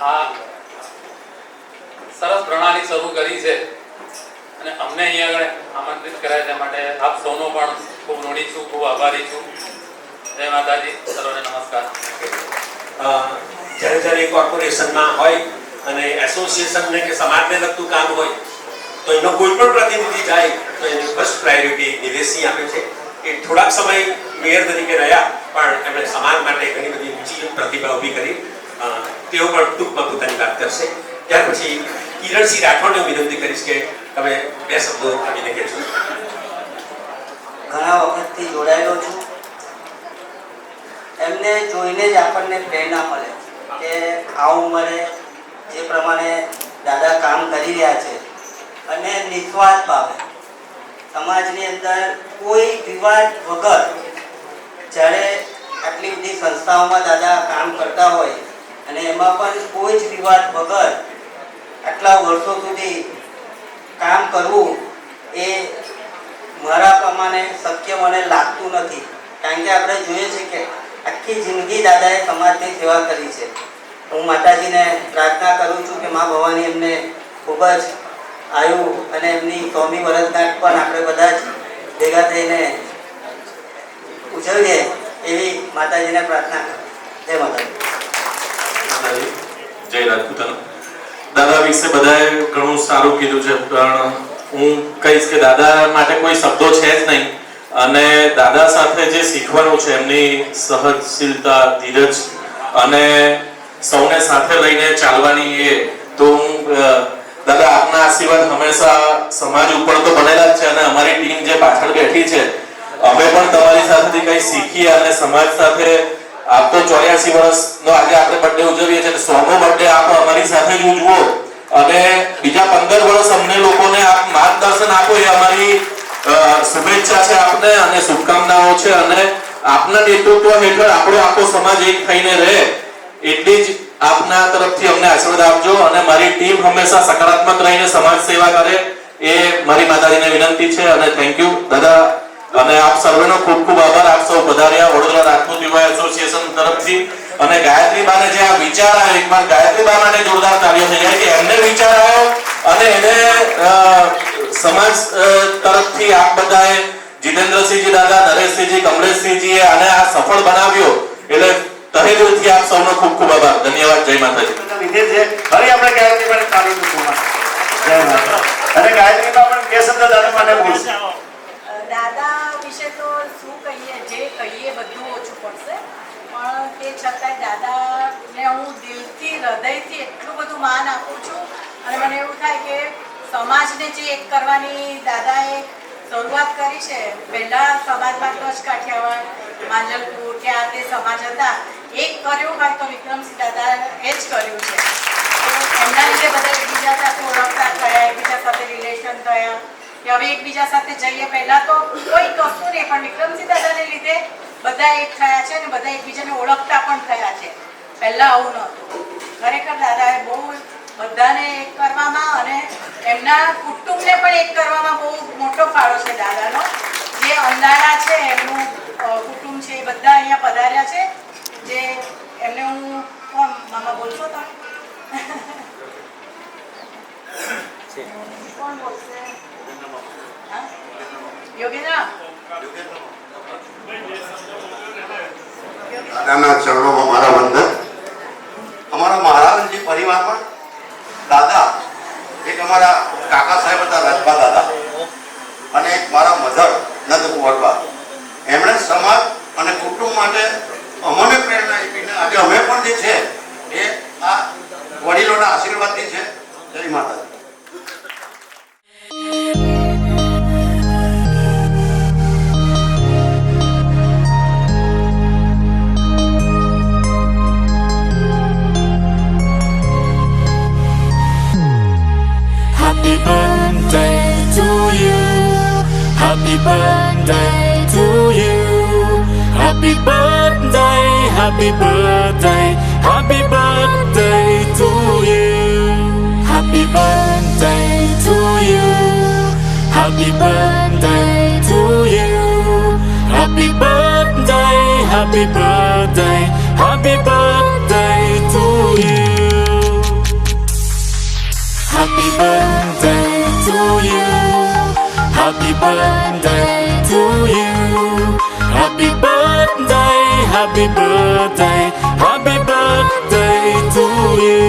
આ સરસ પ્રણાલી શરૂ કરી છે અને અમને અહીંયા આગળ આમંત્રિત કર્યા છે માટે આપ સૌનો પણ ખૂબ ઋણી છું, ખૂબ આભારી છું. જય માતાજી, સર્વને નમસ્કાર. જ્યારે જ્યારે કોર્પોરેશનમાં હોય અને એસોસિએશનને કે સમાજને લગતું કામ હોય તો એનો કોઈ પણ પ્રતિનિધિ જાય તો એની ફર્સ્ટ પ્રાયોરિટી નિલેશસિંહ આપે છે. એ થોડાક સમય મેયર તરીકે રહ્યા પણ એમણે સમાજ માટે ઘણી બધી ઊંચી પ્રતિભા ઊભી કરી. તેઓ પણ ટૂંકમાં પોતાની વાત કરશે. ત્યાર પછી કિરણસિંહ રાઠોડને વિનંતી કરીશ કે તમે બે શબ્દો આપીને કહેજો. ઘણા વખતથી જોડાયેલો છું. એમને જોઈને જ આપણને પ્રેરણા મળે કે આ ઉંમરે જે પ્રમાણે દાદા કામ કરી રહ્યા છે અને નિસ્વાર્થ ભાવે સમાજની અંદર કોઈ વિવાદ વગર, જ્યારે આટલી બધી સંસ્થાઓમાં દાદા કામ કરતા હોય અને એમાં પણ કોઈ જ વિવાદ વગર આટલા વર્ષો સુધી કામ કરવું એ મારા પ્રમાણે શક્ય મને લાગતું નથી. કારણ કે આપણે જોઈએ છે કે આખી જિંદગી દાદાએ સમાજની સેવા કરી છે. હું માતાજીને પ્રાર્થના કરું છું કે મા ભવાની એમને ખૂબ જ આયુ અને એમની 100મી વર્ષગાંઠ પણ આપણે બધા જ ભેગા થઈને ઉજવીએ એવી માતાજીને પ્રાર્થના કરું. જય માતાજી. જય રાજપૂતાના. દાદા વિશે બધાએ ઘણું સારું કીધું છે, પણ હું કહીશ કે દાદા માટે કોઈ શબ્દો છે જ નહીં. અને દાદા સાથે જે શીખવાનું છે એમની સહનશીલતા, ધીરજ અને સૌને સાથે લઈને ચાલવાની, એ તો હું દાદા આપના આશીર્વાદ હંમેશા સમાજ ઉપર તો બનેલા જ છે અને અમારી ટીમ જે પાછળ બેઠી છે અમે પણ તમારી સાથેથી કંઈ શીખીએ અને સમાજ સાથે. આપ તો 84 વર્ષનો આજે આપણે બર્થડે ઉજવીએ છીએ, 100મો બર્થડે આપ અમારી સાથે જ ઉજવો અને બીજા 15 વર્ષ અમને લોકોને આપ માર્ગદર્શન આપો એ અમારી શુભેચ્છા છે આપને અને શુભકામનાઓ છે. અને આપના નેતૃત્વ હેઠળ આપણો આખો સમાજ એક થઈને રહે એટલી જ આપના તરફથી અમને આશીર્વાદ આપજો. અને મારી ટીમ હંમેશા સકારાત્મક રહીને સમાજ સેવા કરે એ મારી માતાજીને વિનંતી છે. અને થેન્ક યુ દાદા. અને આપ સર્વેનો ખૂબ ખૂબ આભાર. આપ સૌ પધાર્યા વડોદરા રાજપૂત યુવા એસોસિએશન તરફથી. અને ગાયત્રી બાને જે આ વિચાર આવ્યો, એકવાર ગાયત્રી બા માટે જોરદાર તાળીઓ થઈ જાય કે એમને વિચાર આવ્યો અને એને સમાજ તરફથી આપ બધાએ જીતેન્દ્રસિંહજી દાદા, નરેશસિંહજી, કમલેશસિંહજી આને આ સફળ બનાવ્યો. એટલે તહે દિલથી આપ સૌનો ખૂબ ખૂબ આભાર. ધન્યવાદ. જય માતાજી. લીધે છે ફરી આપણે ગાયત્રી બાને તાળી મૂકવા. જય માતા. અને ગાયત્રી બા પણ બે શબ્દ દાદા માટે બોલશે. દાદા વિશે તો શું કહીએ, જે કહીએ બધું ઓછું પડશે, પણ તે છતાંય દાદાને હું દિલથી, હૃદયથી એટલું બધું માન આપું છું. અને મને એવું થાય કે સમાજને જે એક કરવાની દાદાએ શરૂઆત કરી છે. પહેલાં સમાજમાં કચ્છ, કાઠિયાવાડ, માંજલપુર કે આ તે સમાજ હતા, એક કર્યું હોય તો વિક્રમસિંહ દાદા એ જ કર્યું છે. તો એમના લીધે બધા એકબીજા સાથે ઓળખતા થયા, એકબીજા સાથે રિલેશન થયા કે હવે એકબીજા સાથે જઈએ. પહેલાં તો કોઈ કશું નહીં, પણ વિક્રમસિંહ દાદાને લીધે બધા એક થયા છે અને બધા એકબીજાને ઓળખતા પણ થયા છે. પહેલાં આવું નહોતું. ખરેખર દાદાએ બહુ બધાને એક કરવામાં અને એમના કુટુંબને પણ એક કરવામાં બહુ મોટો ફાળો છે દાદાનો. જે અંધારા છે એમનું કુટુંબ છે એ બધા અહીંયા પધાર્યા છે. જે એમને હું કોણ મામા બોલશો તમે? કોણ બોલશે? યોગેન્દ્ર. દાદાના ચરણોમાં મારા વંદન. અમારા મહારાજજી પરિવારમાં દાદા એક અમારા કાકા સાહેબ હતા, રાજભા દાદા, અને એક મારા મધર નંદકુંવરબા. એમણે સમાજ અને કુટુંબ માટે અમને પ્રેરણા આપીને આજે અમે પણ જે છે એ આ વડીલોના આશીર્વાદથી છે. જય માતા. Happy birthday to you. Happy birthday to you. Happy birthday, happy birthday, happy birthday to you. Happy birthday to you. Happy birthday to you. happy birthday, happy birthday to you. Happy birthday to you. Happy birthday to you. Happy birthday, happy birthday, happy birthday to you.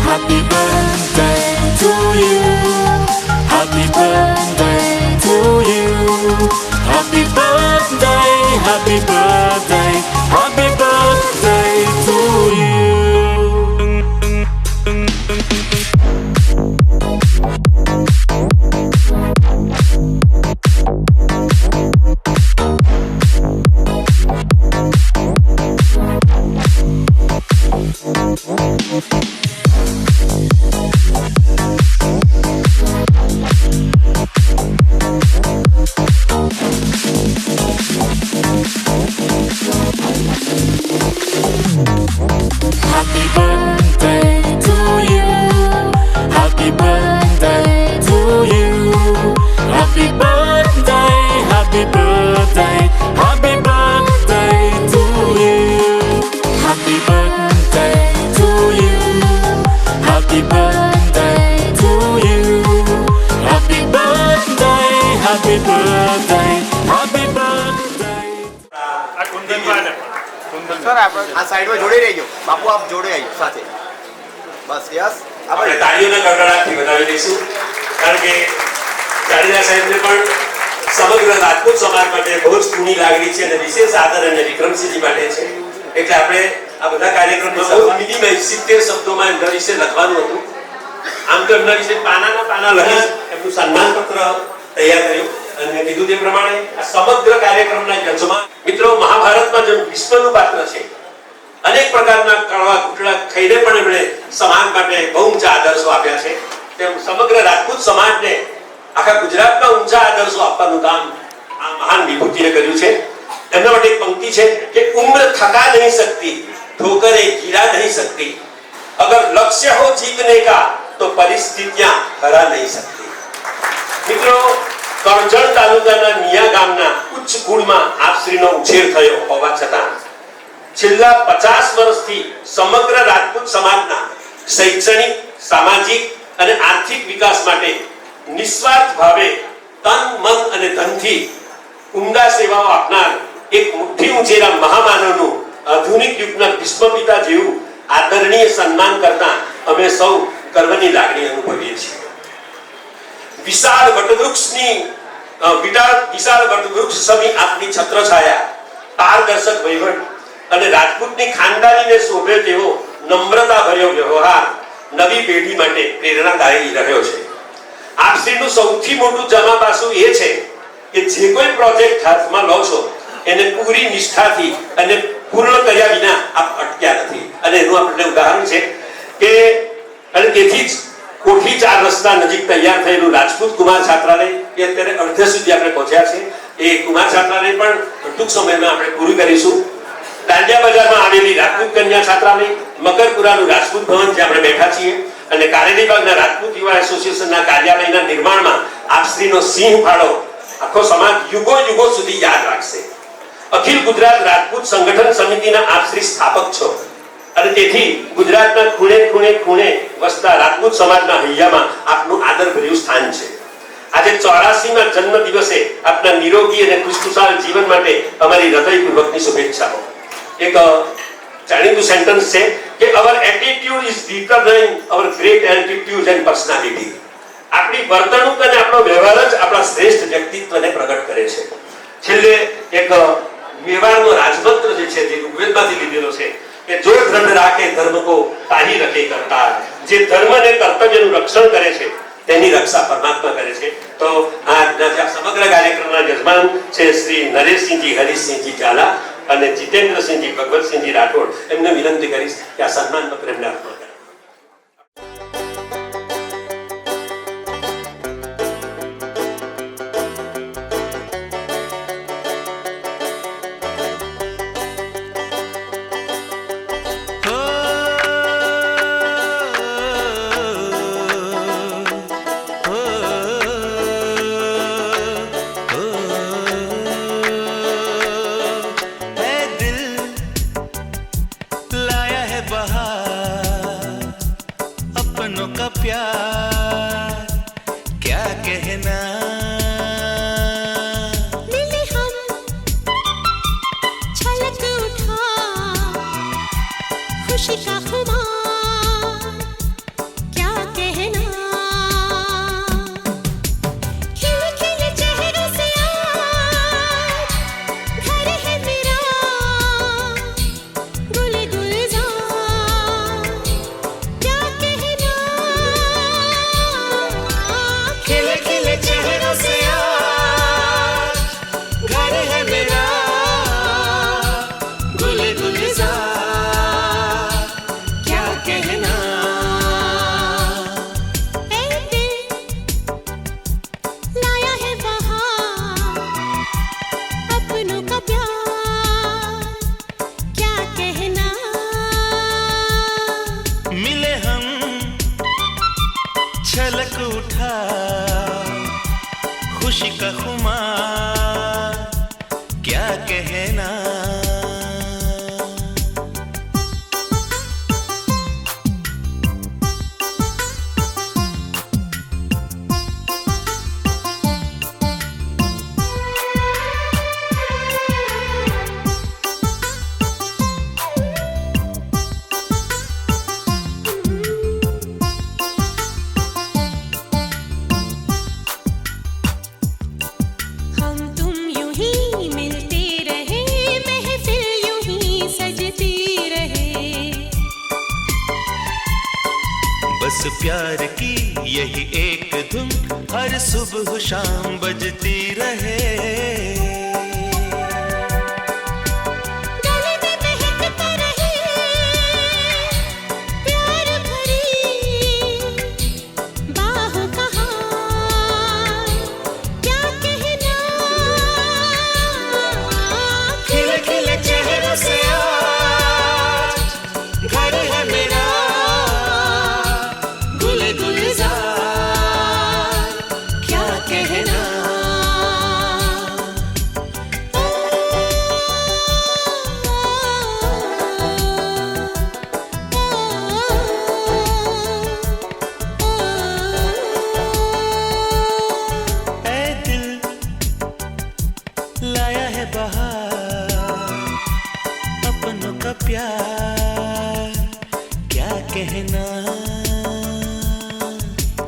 Happy birthday to you. Happy birthday to you. Happy birthday, happy birthday, happy birthday to you. Happy birthday to you. Happy birthday to you. Happy birthday, happy birthday, happy birthday to you. Happy birthday to you. Happy birthday to you. Happy birthday, happy birthday, happy birthday. Sir આપણે આ સાઈડમાં જોડી રહેજો બાપુ આપ જોડે આવજો સાથે બસ yes આપણે તાળીઓના ગડગડાટથી વધાવી દઈશું કારણ કે જાડેજા સાહેબને પણ સમગ્ર રાજપૂત સમાજ માટે બહુ જ પૂર્ણી લાગણી છે અને વિશેષ આદર અને વિક્રમસિંહજી માટે છે એટલે આપણે આ બધા કાર્યક્રમમાં મિનિમમ 70 શબ્દોમાં એમના વિશે લખવાનું હતું આમ તો એમના વિશે પાનાના પાના લખી એમનું સન્માન પત્ર તૈયાર કર્યું અને કીધું તે પ્રમાણે આ સમગ્ર કાર્યક્રમના યજમાન મિત્રો મહાભારતમાં જેમ વિશ્વનું પાત્ર છે અનેક પ્રકારના કડવા ઘૂંટડા ખાઈને પણ એમણે સમાજ માટે બહુ ઊંચા આદર્શો આપ્યા છે તેમ સમગ્ર રાજપૂત સમાજને આખા ગુજરાતમાં ઊંચા આદર્શો આપવાનું કામ આ મહાન વિભૂતિએ કર્યું છે એમના માટે એક પંક્તિ છે કે ઉમ્ર થકા નહીં सकती ठोकरें गिरा नहीं सकती अगर लक्ष्य हो जीतने का तो परिस्थितियां हरा नहीं सकती મિત્રો કરજણ તાલુકાના મિયા ગામના ઉચ્ચ કુળમાં આપશ્રીનો ઉછેર થયો હોવા છતાં છેલ્લા 50 વર્ષથી સમગ્ર રાજપૂત સમાજના શૈક્ષણિક સામાજિક અને આર્થિક વિકાસ માટે નિસ્વાર્થ ભાવે તન મન અને ધનથી ઉમદા સેવાઓ આપનાર એક મુઠ્ઠી ઉંચેરા મહામાનવનું આધુનિક યુગના વિશ્વપિતા જેવું આદરણીય સન્માન કરતા અમે સૌ ગર્વની લાગણી અનુભવીએ છીએ વિશાળ વટવૃક્ષની વિશાળ વટવૃક્ષ સમી આપની છત્રછાયા પારદર્શક વહીવટ અને રાજપૂતની ખાનદાનીને શોભે તેવો નમ્રતાભર્યો વ્યવહાર નવી પેઢી માટે પ્રેરણાદાયી રહ્યો છે આપશ્રીનું સૌથી મોટું જમાપાસું એ છે કે જે કોઈ પ્રોજેક્ટ હાથમાં લો છો એને પૂરી નિષ્ઠાથી અને પૂર્ણ કર્યા વિના આપ અટક્યા નથી અને એનું આપણે ઉદાહરણ છે કે અને તેથી જ કોઠી 4 રસ્તા નજીક તૈયાર થયેલું રાજપૂત કુમાર છાત્રાલય એ અત્યારે અડધે સુધી આપણે પહોંચ્યા છે એ કુમાર છાત્રાલય પણ ટૂંક સમયમાં આપણે પૂરું કરીશું દાંડિયા બજારમાં આવેલી રાજપૂત કન્યા છાત્રાલય મકરપુરાનું રાજપૂત ભવન જ્યાં આપણે બેઠા છીએ અને કારેલી બાગના રાજપૂત યુવા એસોસિએશનના કાર્યાલયના નિર્માણમાં આપશ્રીનો સિંહ ફાળો આખો સમાજ યુગો યુગો સુધી યાદ રાખશે અખિલ ગુજરાત રાજપૂત સંગઠન સમિતિના આપશ્રી સ્થાપક છો અને તેથી ગુજરાતના ખૂણે ખૂણે ખૂણે વસતા રાજપૂત સમાજના હૈયામાં આપનું આદરભર્યું સ્થાન છે આજે 84માં જન્મ દિવસે આપના નિરોગી અને ખુશખુશાલ જીવન માટે અમારી હૃદયપૂર્વકની શુભેચ્છાઓ એક જાણીતું સેન્ટેન્સ છે કે our attitude is determining our great altitude and personality આપણી વર્તણૂક અને આપણો વ્યવહાર જ આપણા શ્રેષ્ઠ વ્યક્તિત્વને પ્રગટ કરે છે છેલ્લે એક મેવાડનો રાજમંત્ર જે છે જે ઋગ્વેદમાંથી લીધેલો છે કે જો ધર્મ રાખે ધર્મ કો તાહી રખે કરતા જે ધર્મ અને કર્તવ્યનું રક્ષણ કરે છે તેની રક્ષા પરમાત્મા કરે છે તો આ સમગ્ર કાર્યક્રમના યજમાન છે શ્રી નરેશસિંહજી હરીશસિંહજી ઝાલા અને જીતેન્દ્રસિંહજી ભગવતસિંહજી રાઠોડ એમને વિનંતી કરીશ કે આ સન્માન પત્ર એમને અર્પણ કરે दिल खुशी का खुमार क्या कहना खिले खिले चेहरों से आज घर है मेरा गुल गुलजार क्या कहना खिले खिले चेहरों से आज घर है मेरा गुल गुलजार क्या कहना ऐ दिल लाया है बहार अपनों का प्यार क्या कहना मिले हम छलक उठा खुशी का खुमार क्या कहना हम तुम यूं ही मिलते रहे महफिल यूं ही सजती रहे बस प्यार की यही एक धुन हर सुबह शाम बजती रहे गले में महकता रहे प्यार भरी बाहों का हार क्या कहना खिले खिले चेहरों से आज घर है मेरा गुल गुलजार क्या कहना ऐ दिल लाया है बहार अपनों का प्यार क्या कहना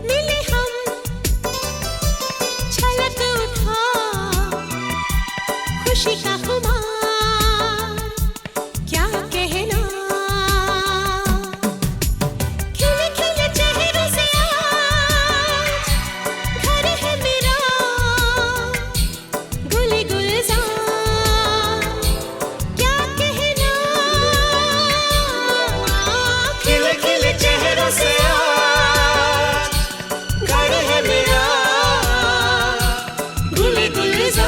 मिले हम छलक उठा खुशी का खुमार क्या कहना खिले खिले चेहरों से आज घर है मेरा गुल गुलजार क्या कहना खिले खिले चेहरों से आज घर है मेरा गुल गुलजार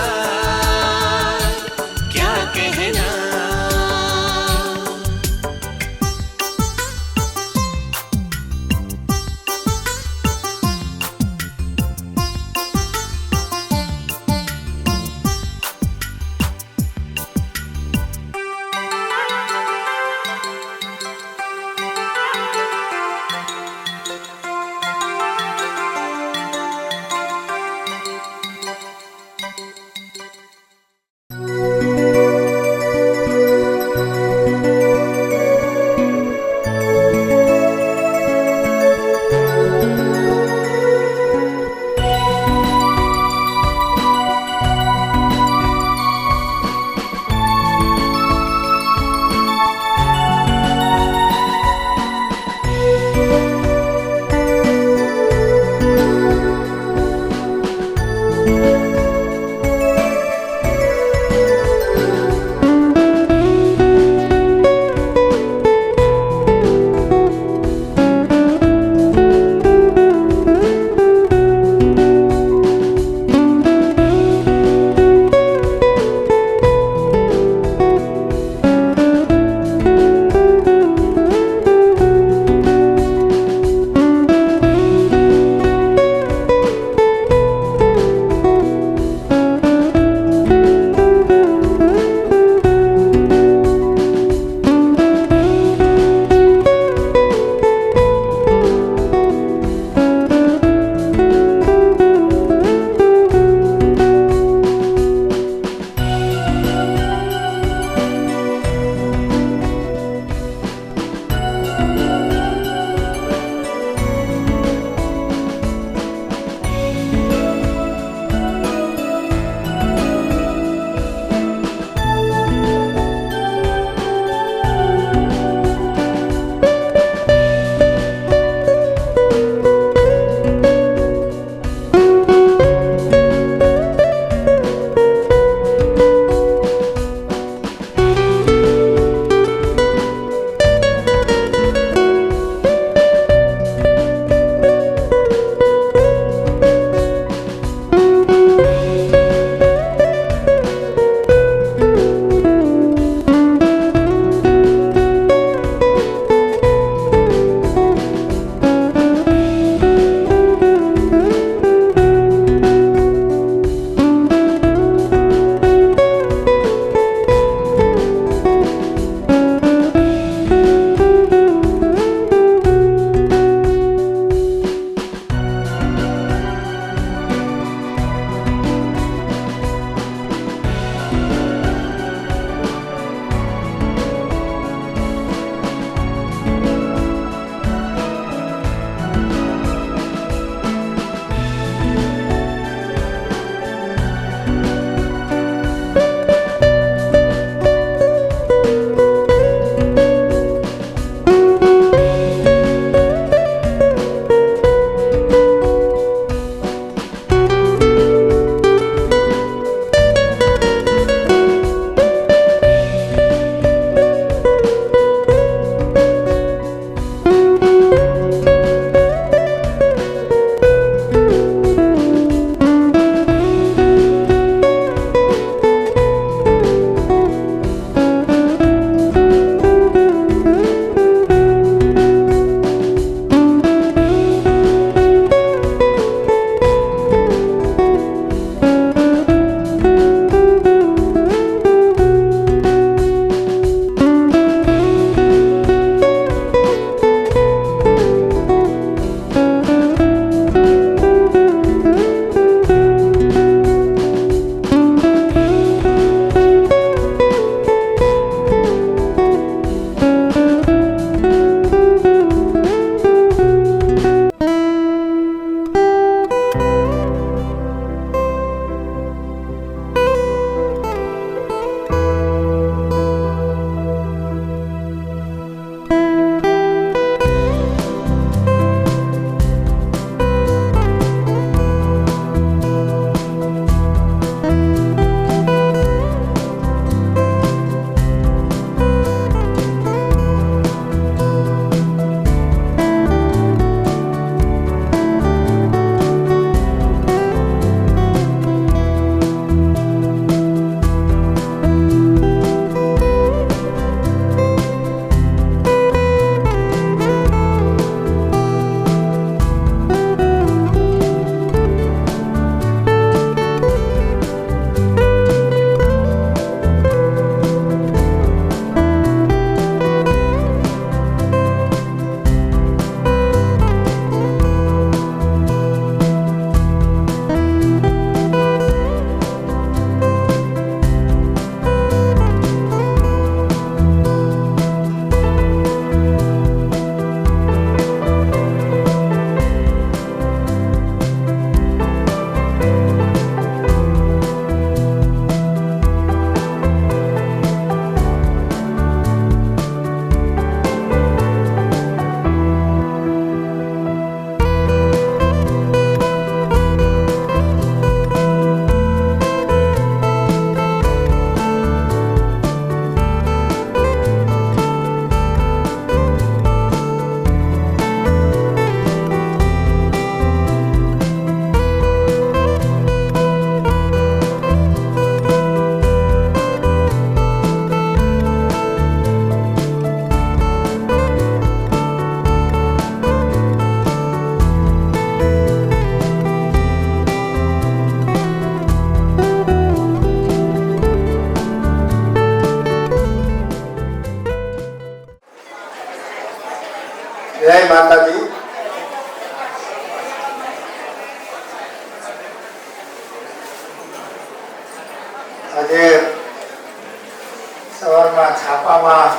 છાપામાં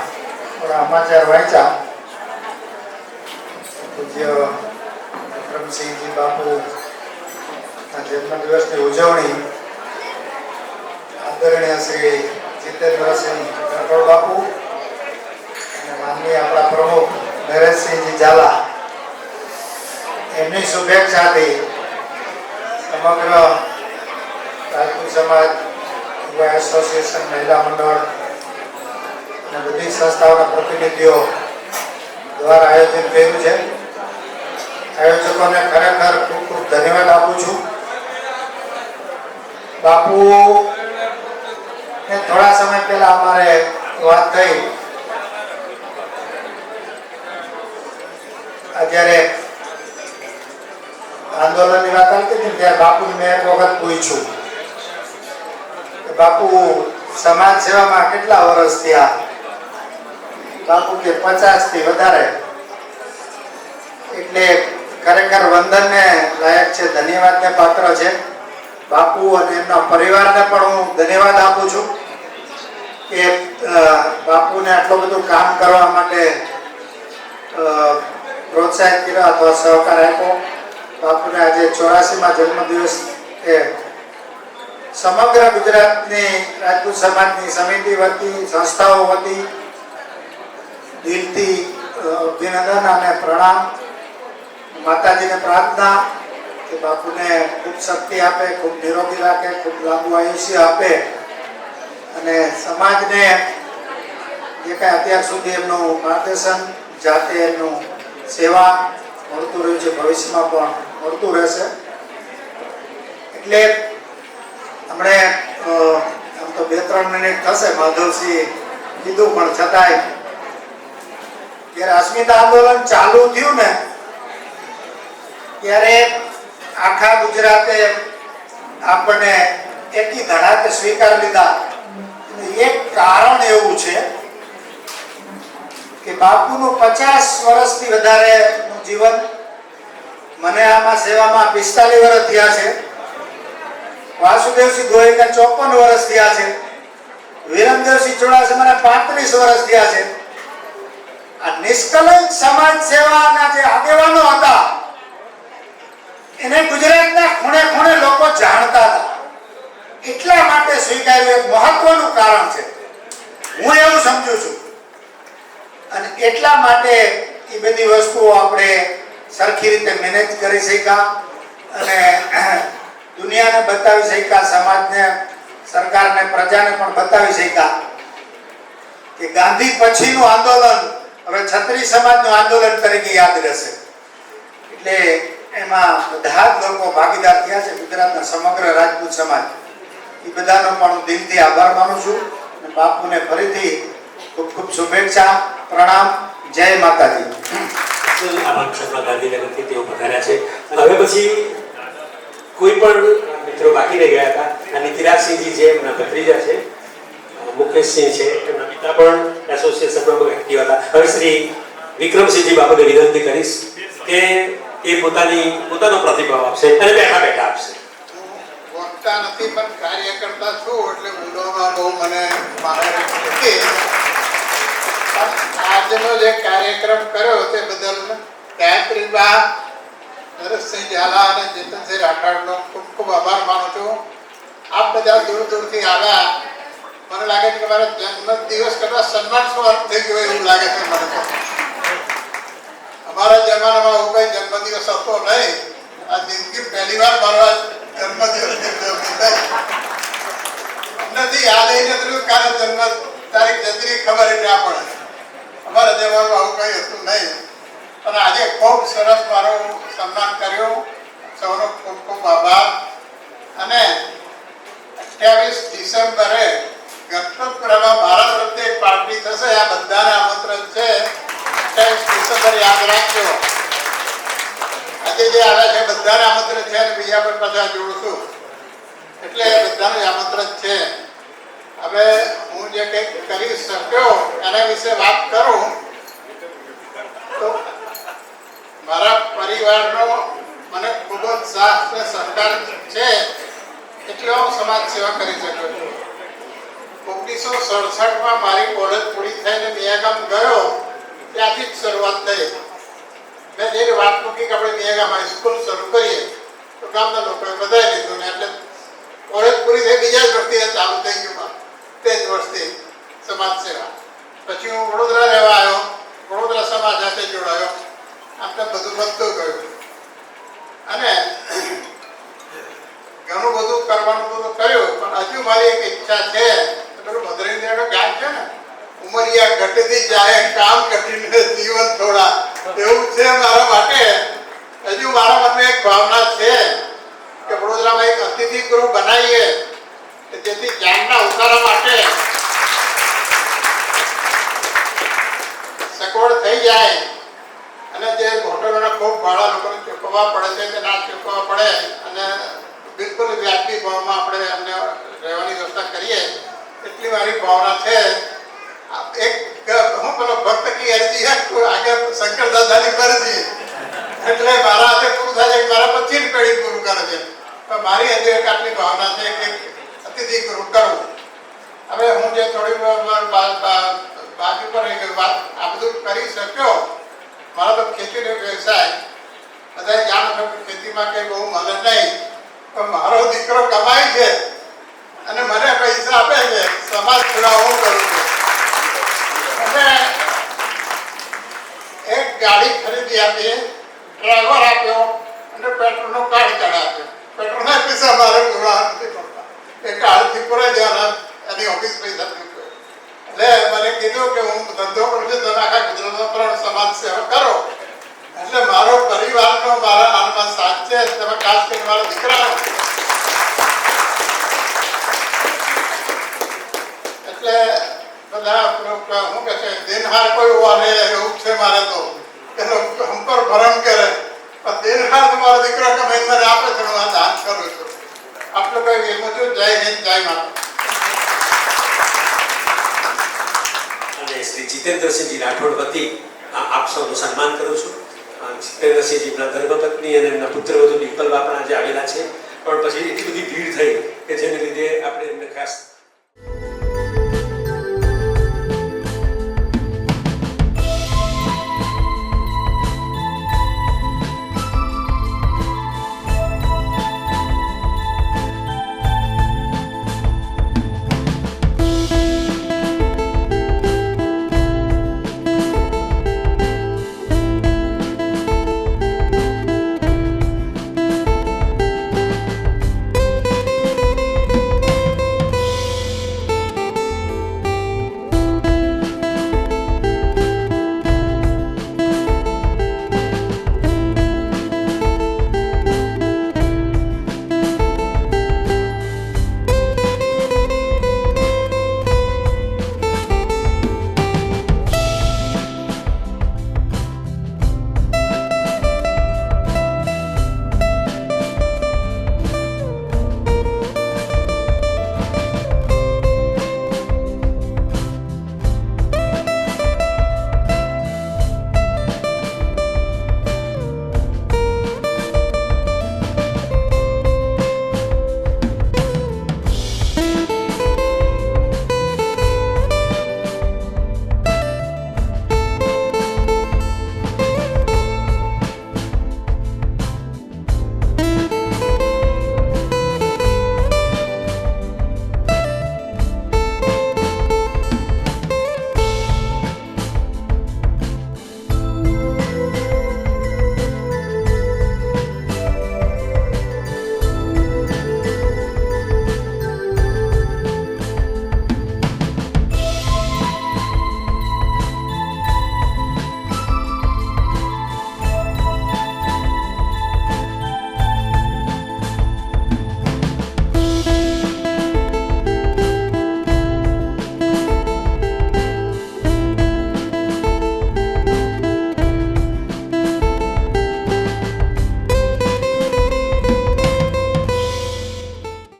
થોડા સમાચાર વાંચ્યા. પૂજ્ય વિક્રમસિંહજી બાપુના જન્મદિવસની ઉજવણી આદરણીય શ્રી જીતેન્દ્રસિંહ રાઠોડ બાપુ અને માનનીય આપણા પ્રમુખ નરેશસિંહજી ઝાલા એમની શુભેચ્છાથી સમગ્ર રાજપૂત સમાજ યુવા એસોસિએશન મહિલા મંડળ અને બધી સંસ્થાઓના પ્રતિનિધિઓ દ્વારા આયોજન કર્યું છે. આયોજકોને ખરેખર ખૂબ ખૂબ ધન્યવાદ આપું છું. બાપુ થોડા સમય પહેલા અમારે વાત થઈ, જ્યારે આંદોલનની વાત આવતી હતી ત્યારે બાપુને મેં એક વખત પૂછ્યું કે બાપુ સમાજ સેવામાં કેટલા વર્ષ થયા? બાપુ કે 50 થી વધારે. એટલે ખરેખર વંદનને લાયક છે, ધન્યવાદને પાત્ર છે. બાપુ અને એમના પરિવારને પણ હું ધન્યવાદ આપું છું કે બાપુને આટલું બધું કામ કરવા માટે પ્રોત્સાહિત કર્યા અથવા સહકાર આપ્યો. બાપુને આજે 84માં જન્મદિવસ એ સમગ્ર ગુજરાતની રાજપૂત સમાજની સમિતિ વતી, સંસ્થાઓ વતી દિલથી અભિનંદન અને પ્રણામ. માતાજીને પ્રાર્થના કે બાપુને ખૂબ શક્તિ આપે, ખૂબ નિરોગી રાખે, ખૂબ લાંબુ આયુષ્ય આપે અને સમાજને જે કાંઈ અત્યાર સુધી એમનું માર્ગદર્શન, જાતે એમનું સેવા મળતું રહ્યું છે, ભવિષ્યમાં પણ મળતું રહેશે. એટલે હમણે આમ તો 2-3 મિનિટ થશે માધવસિંહ કીધું, પણ છતાંય જ્યારે અસ્મિતા આંદોલન ચાલુ થયું ને ત્યારે આખા ગુજરાતે આપણને એકી ધડાકે સ્વીકાર લીધા. એક કારણ એવું છે કે બાપુનું 50 વર્ષથી વધારેનું જીવન, મને આમાં સેવામાં 45 વર્ષ થયા છે. વાસુદેવસિંહ ગોહિલને 54 વર્ષ થયા છે. વિરમદેવસિંહ ચુડાસમાને 35 વર્ષ થયા છે. આ નિષ્કલંક સમાજ સેવાના જે આગેવાનો હતા એને ગુજરાતના ખૂણે ખૂણે લોકો જાણતા હતા. એટલા માટે સ્વીકાર્યું એક મહત્વનું કારણ છે, હું એવું સમજુ છું. અને એટલા માટે એ બધી વસ્તુઓ આપણે સરખી રીતે મેનેજ કરી શક્યા અને દુનિયાને બતાવી શક્યા, સમાજને, સરકારને, પ્રજાને પણ બતાવી શક્યા કે ગાંધી પછીનું આંદોલન હવે છત્રી સમાજનું આંદોલન તરીકે યાદ રહેશે. એટલે એમાં બધા જ લોકો ભાગીદાર થયા છે, ગુજરાતના સમગ્ર રાજપૂત સમાજ. એ બધાનો પણ હું દિલથી આભાર માનું છું અને બાપુને ફરીથી ખૂબ ખૂબ શુભેચ્છા, પ્રણામ. જય માતાજી. ગાંધીનગરથી તેઓ પધાર્યા છે. હવે પછી કોઈ પણ મિત્રો બાકી રહી ગયા હતા. નીતિરાજસિંહજી જે એમના ભત્રીજા છે, મુકેશસિંહ છે, એમના પિતા પણ એસોસિએશનમાં બહુ એક્ટિવ હતા. હવે શ્રી વિક્રમસિંહજી બાપુને વિનંતી કરીશ કે એ પોતાનો પ્રતિભાવ આપશે અને બેઠા બેઠા આપશે. વક્તા નથી પણ કાર્યકર્તા છું એટલે બોલવામાં બહુ મને માહિર નથી. આજનો જે કાર્યક્રમ કર્યો તે બદલ ગાયત્રીબા, નરેશસિંહ ઝાલા અને જીતનસિંહ રાઠોડનો ખૂબ ખૂબ આભાર માનું છું. આપ બધા દૂર દૂરથી આવ્યા. મને લાગે છે કે મારા જન્મદિવસ કરતા સન્માન શું અર્થ થઈ ગયો એવું લાગે છે મને તો. અમારા જમાનામાં આવો કઈ જન્મદિવસ હતો નહીં. આ જિંદગી પહેલી વાર મારો જન્મદિવસ નથી યાદ આવી નથી કાલે જન્મ તારીખ જતી ખબર ના પડે. અમારા જમાનામાં આવું કઈ હતું નહીં. અને આજે ખૂબ સરસ મારું સન્માન કર્યું. સૌનો ખૂબ ખૂબ આભાર. અને 28 ડિસેમ્બરે ગણપતપુરામાં મારા પ્રત્યે એક પાર્ટી થશે. આ બધાને આમંત્રણ છે. 28 ડિસેમ્બર યાદ રાખજો. આજે જે આવ્યા છે બધાને આમંત્રણ છે અને બીજા પણ પાછા જોડશું એટલે બધાને આમંત્રણ છે. હવે હું જે કંઈક કરી શક્યો એના વિશે વાત કરું તો મારા પરિવારનો મને ખૂબ જ સાથ અને સહકાર છે એટલે હું સમાજ સેવા કરી શક્યો છું. 1967માં મારી કોલેજ પૂરી થઈને મિયાગામ ગયો ત્યાંથી જ શરૂઆત થઈ. મેં જે વાત મૂકી કે આપણે મિયાગામ હાઈસ્કૂલ શરૂ કરીએ તો ગામના લોકોએ વધારી લીધું ને એટલે કોલેજ પૂરી થઈ બીજા જ વર્ષથી ચાલુ થઈ ગયું. તે જ વર્ષથી સમાજ સેવા. પછી હું વડોદરા રહેવા આવ્યો, વડોદરા સમાજ સાથે જોડાયો. આમ તેમ બધું વધતું ગયું અને ઘણું બધું કરવાનું બધું કર્યું. પણ હજુ મારી એક ઈચ્છા છે, પેલું મધરેન્દ્રનું ગામ છે ને, ઉમરિયા ઘટતી જાય કામ કઠિન જીવન થોડા, એવું છે મારા માટે. હજુ મારા મનમાં એક ભાવના છે કે વડોદરામાં એક અતિથિ ગૃહ બનાવીએ કે જેથી જ્ઞાનના ઉતારા માટે સગવડ થઈ જાય અને જે હોટલોના ખૂબ ભાડા લોકોને ચૂકવવા પડે છે કે ના ચૂકવવા પડે અને બિલકુલ વ્યાજબી ભાવમાં આપણે એમને રહેવાની વ્યવસ્થા કરીએ, એટલી મારી ભાવના છે. એક હું પેલો ભક્ત કી અરજી આગળ શંકર દાદાની મરજી, એટલે મારા હાથે પૂરું થાય છે, મારા પછીની પેઢી પૂરું કરે છે. પણ મારી હજુ એક આટલી ભાવના છે કે અતિથિ ગૃહ કરવું. હવે હું જે થોડી બાજુ પર વાત આ બધું કરી શક્યો, મારો તો ખેતીનો વ્યવસાય, બધા જાણો છો કે ખેતીમાં કંઈ બહુ મળે નહીં, પણ મારો દીકરો કમાય છે અને મને પૈસા આપે છે, સમાજ સેવા હું કરું છું. અને એક ગાડી ખરીદી આપી, ડ્રાઈવર આપ્યો અને પેટ્રોલનો કાર્ડ કઢાવ્યો. પેટ્રોલના પૈસા મારે પૂરા નથી પડતા, એ કાર્ડથી પૂરા જવાના એની ઓફિસ પૈસા નથી. એટલે મને કીધું કે હું ધંધો કરું છું, તમે આખા ગુજરાતમાં પણ સમાજ સેવા કરો. એટલે મારો પરિવારનો મારા હાલમાં સાથ છે, તમે ખાસ કરીને મારા દીકરાનો. એટલે બધા શું કહે છે, દિનહાર કોઈ વારે એવું છે મારે તો, એનો હંપર ભરણ કરે. પણ દિનહાર તમારો દીકરો કે ભાઈ મને આપે છે, હું આ દાન કરું છું. આટલું કઈ વિમું છું. જય હિન્દ, જય માતા. અને શ્રી જીતેન્દ્રસિંહજી રાઠોડ વતી આપ સૌનું સન્માન કરું છું. જીતેન્દ્રસિંહજીના ધર્મપત્ની અને એમના પુત્રવધુ ડિમ્પલબા પણ આજે આવેલા છે, પણ પછી એટલી બધી ભીડ થઈ કે જેને લીધે આપણે એમને ખાસ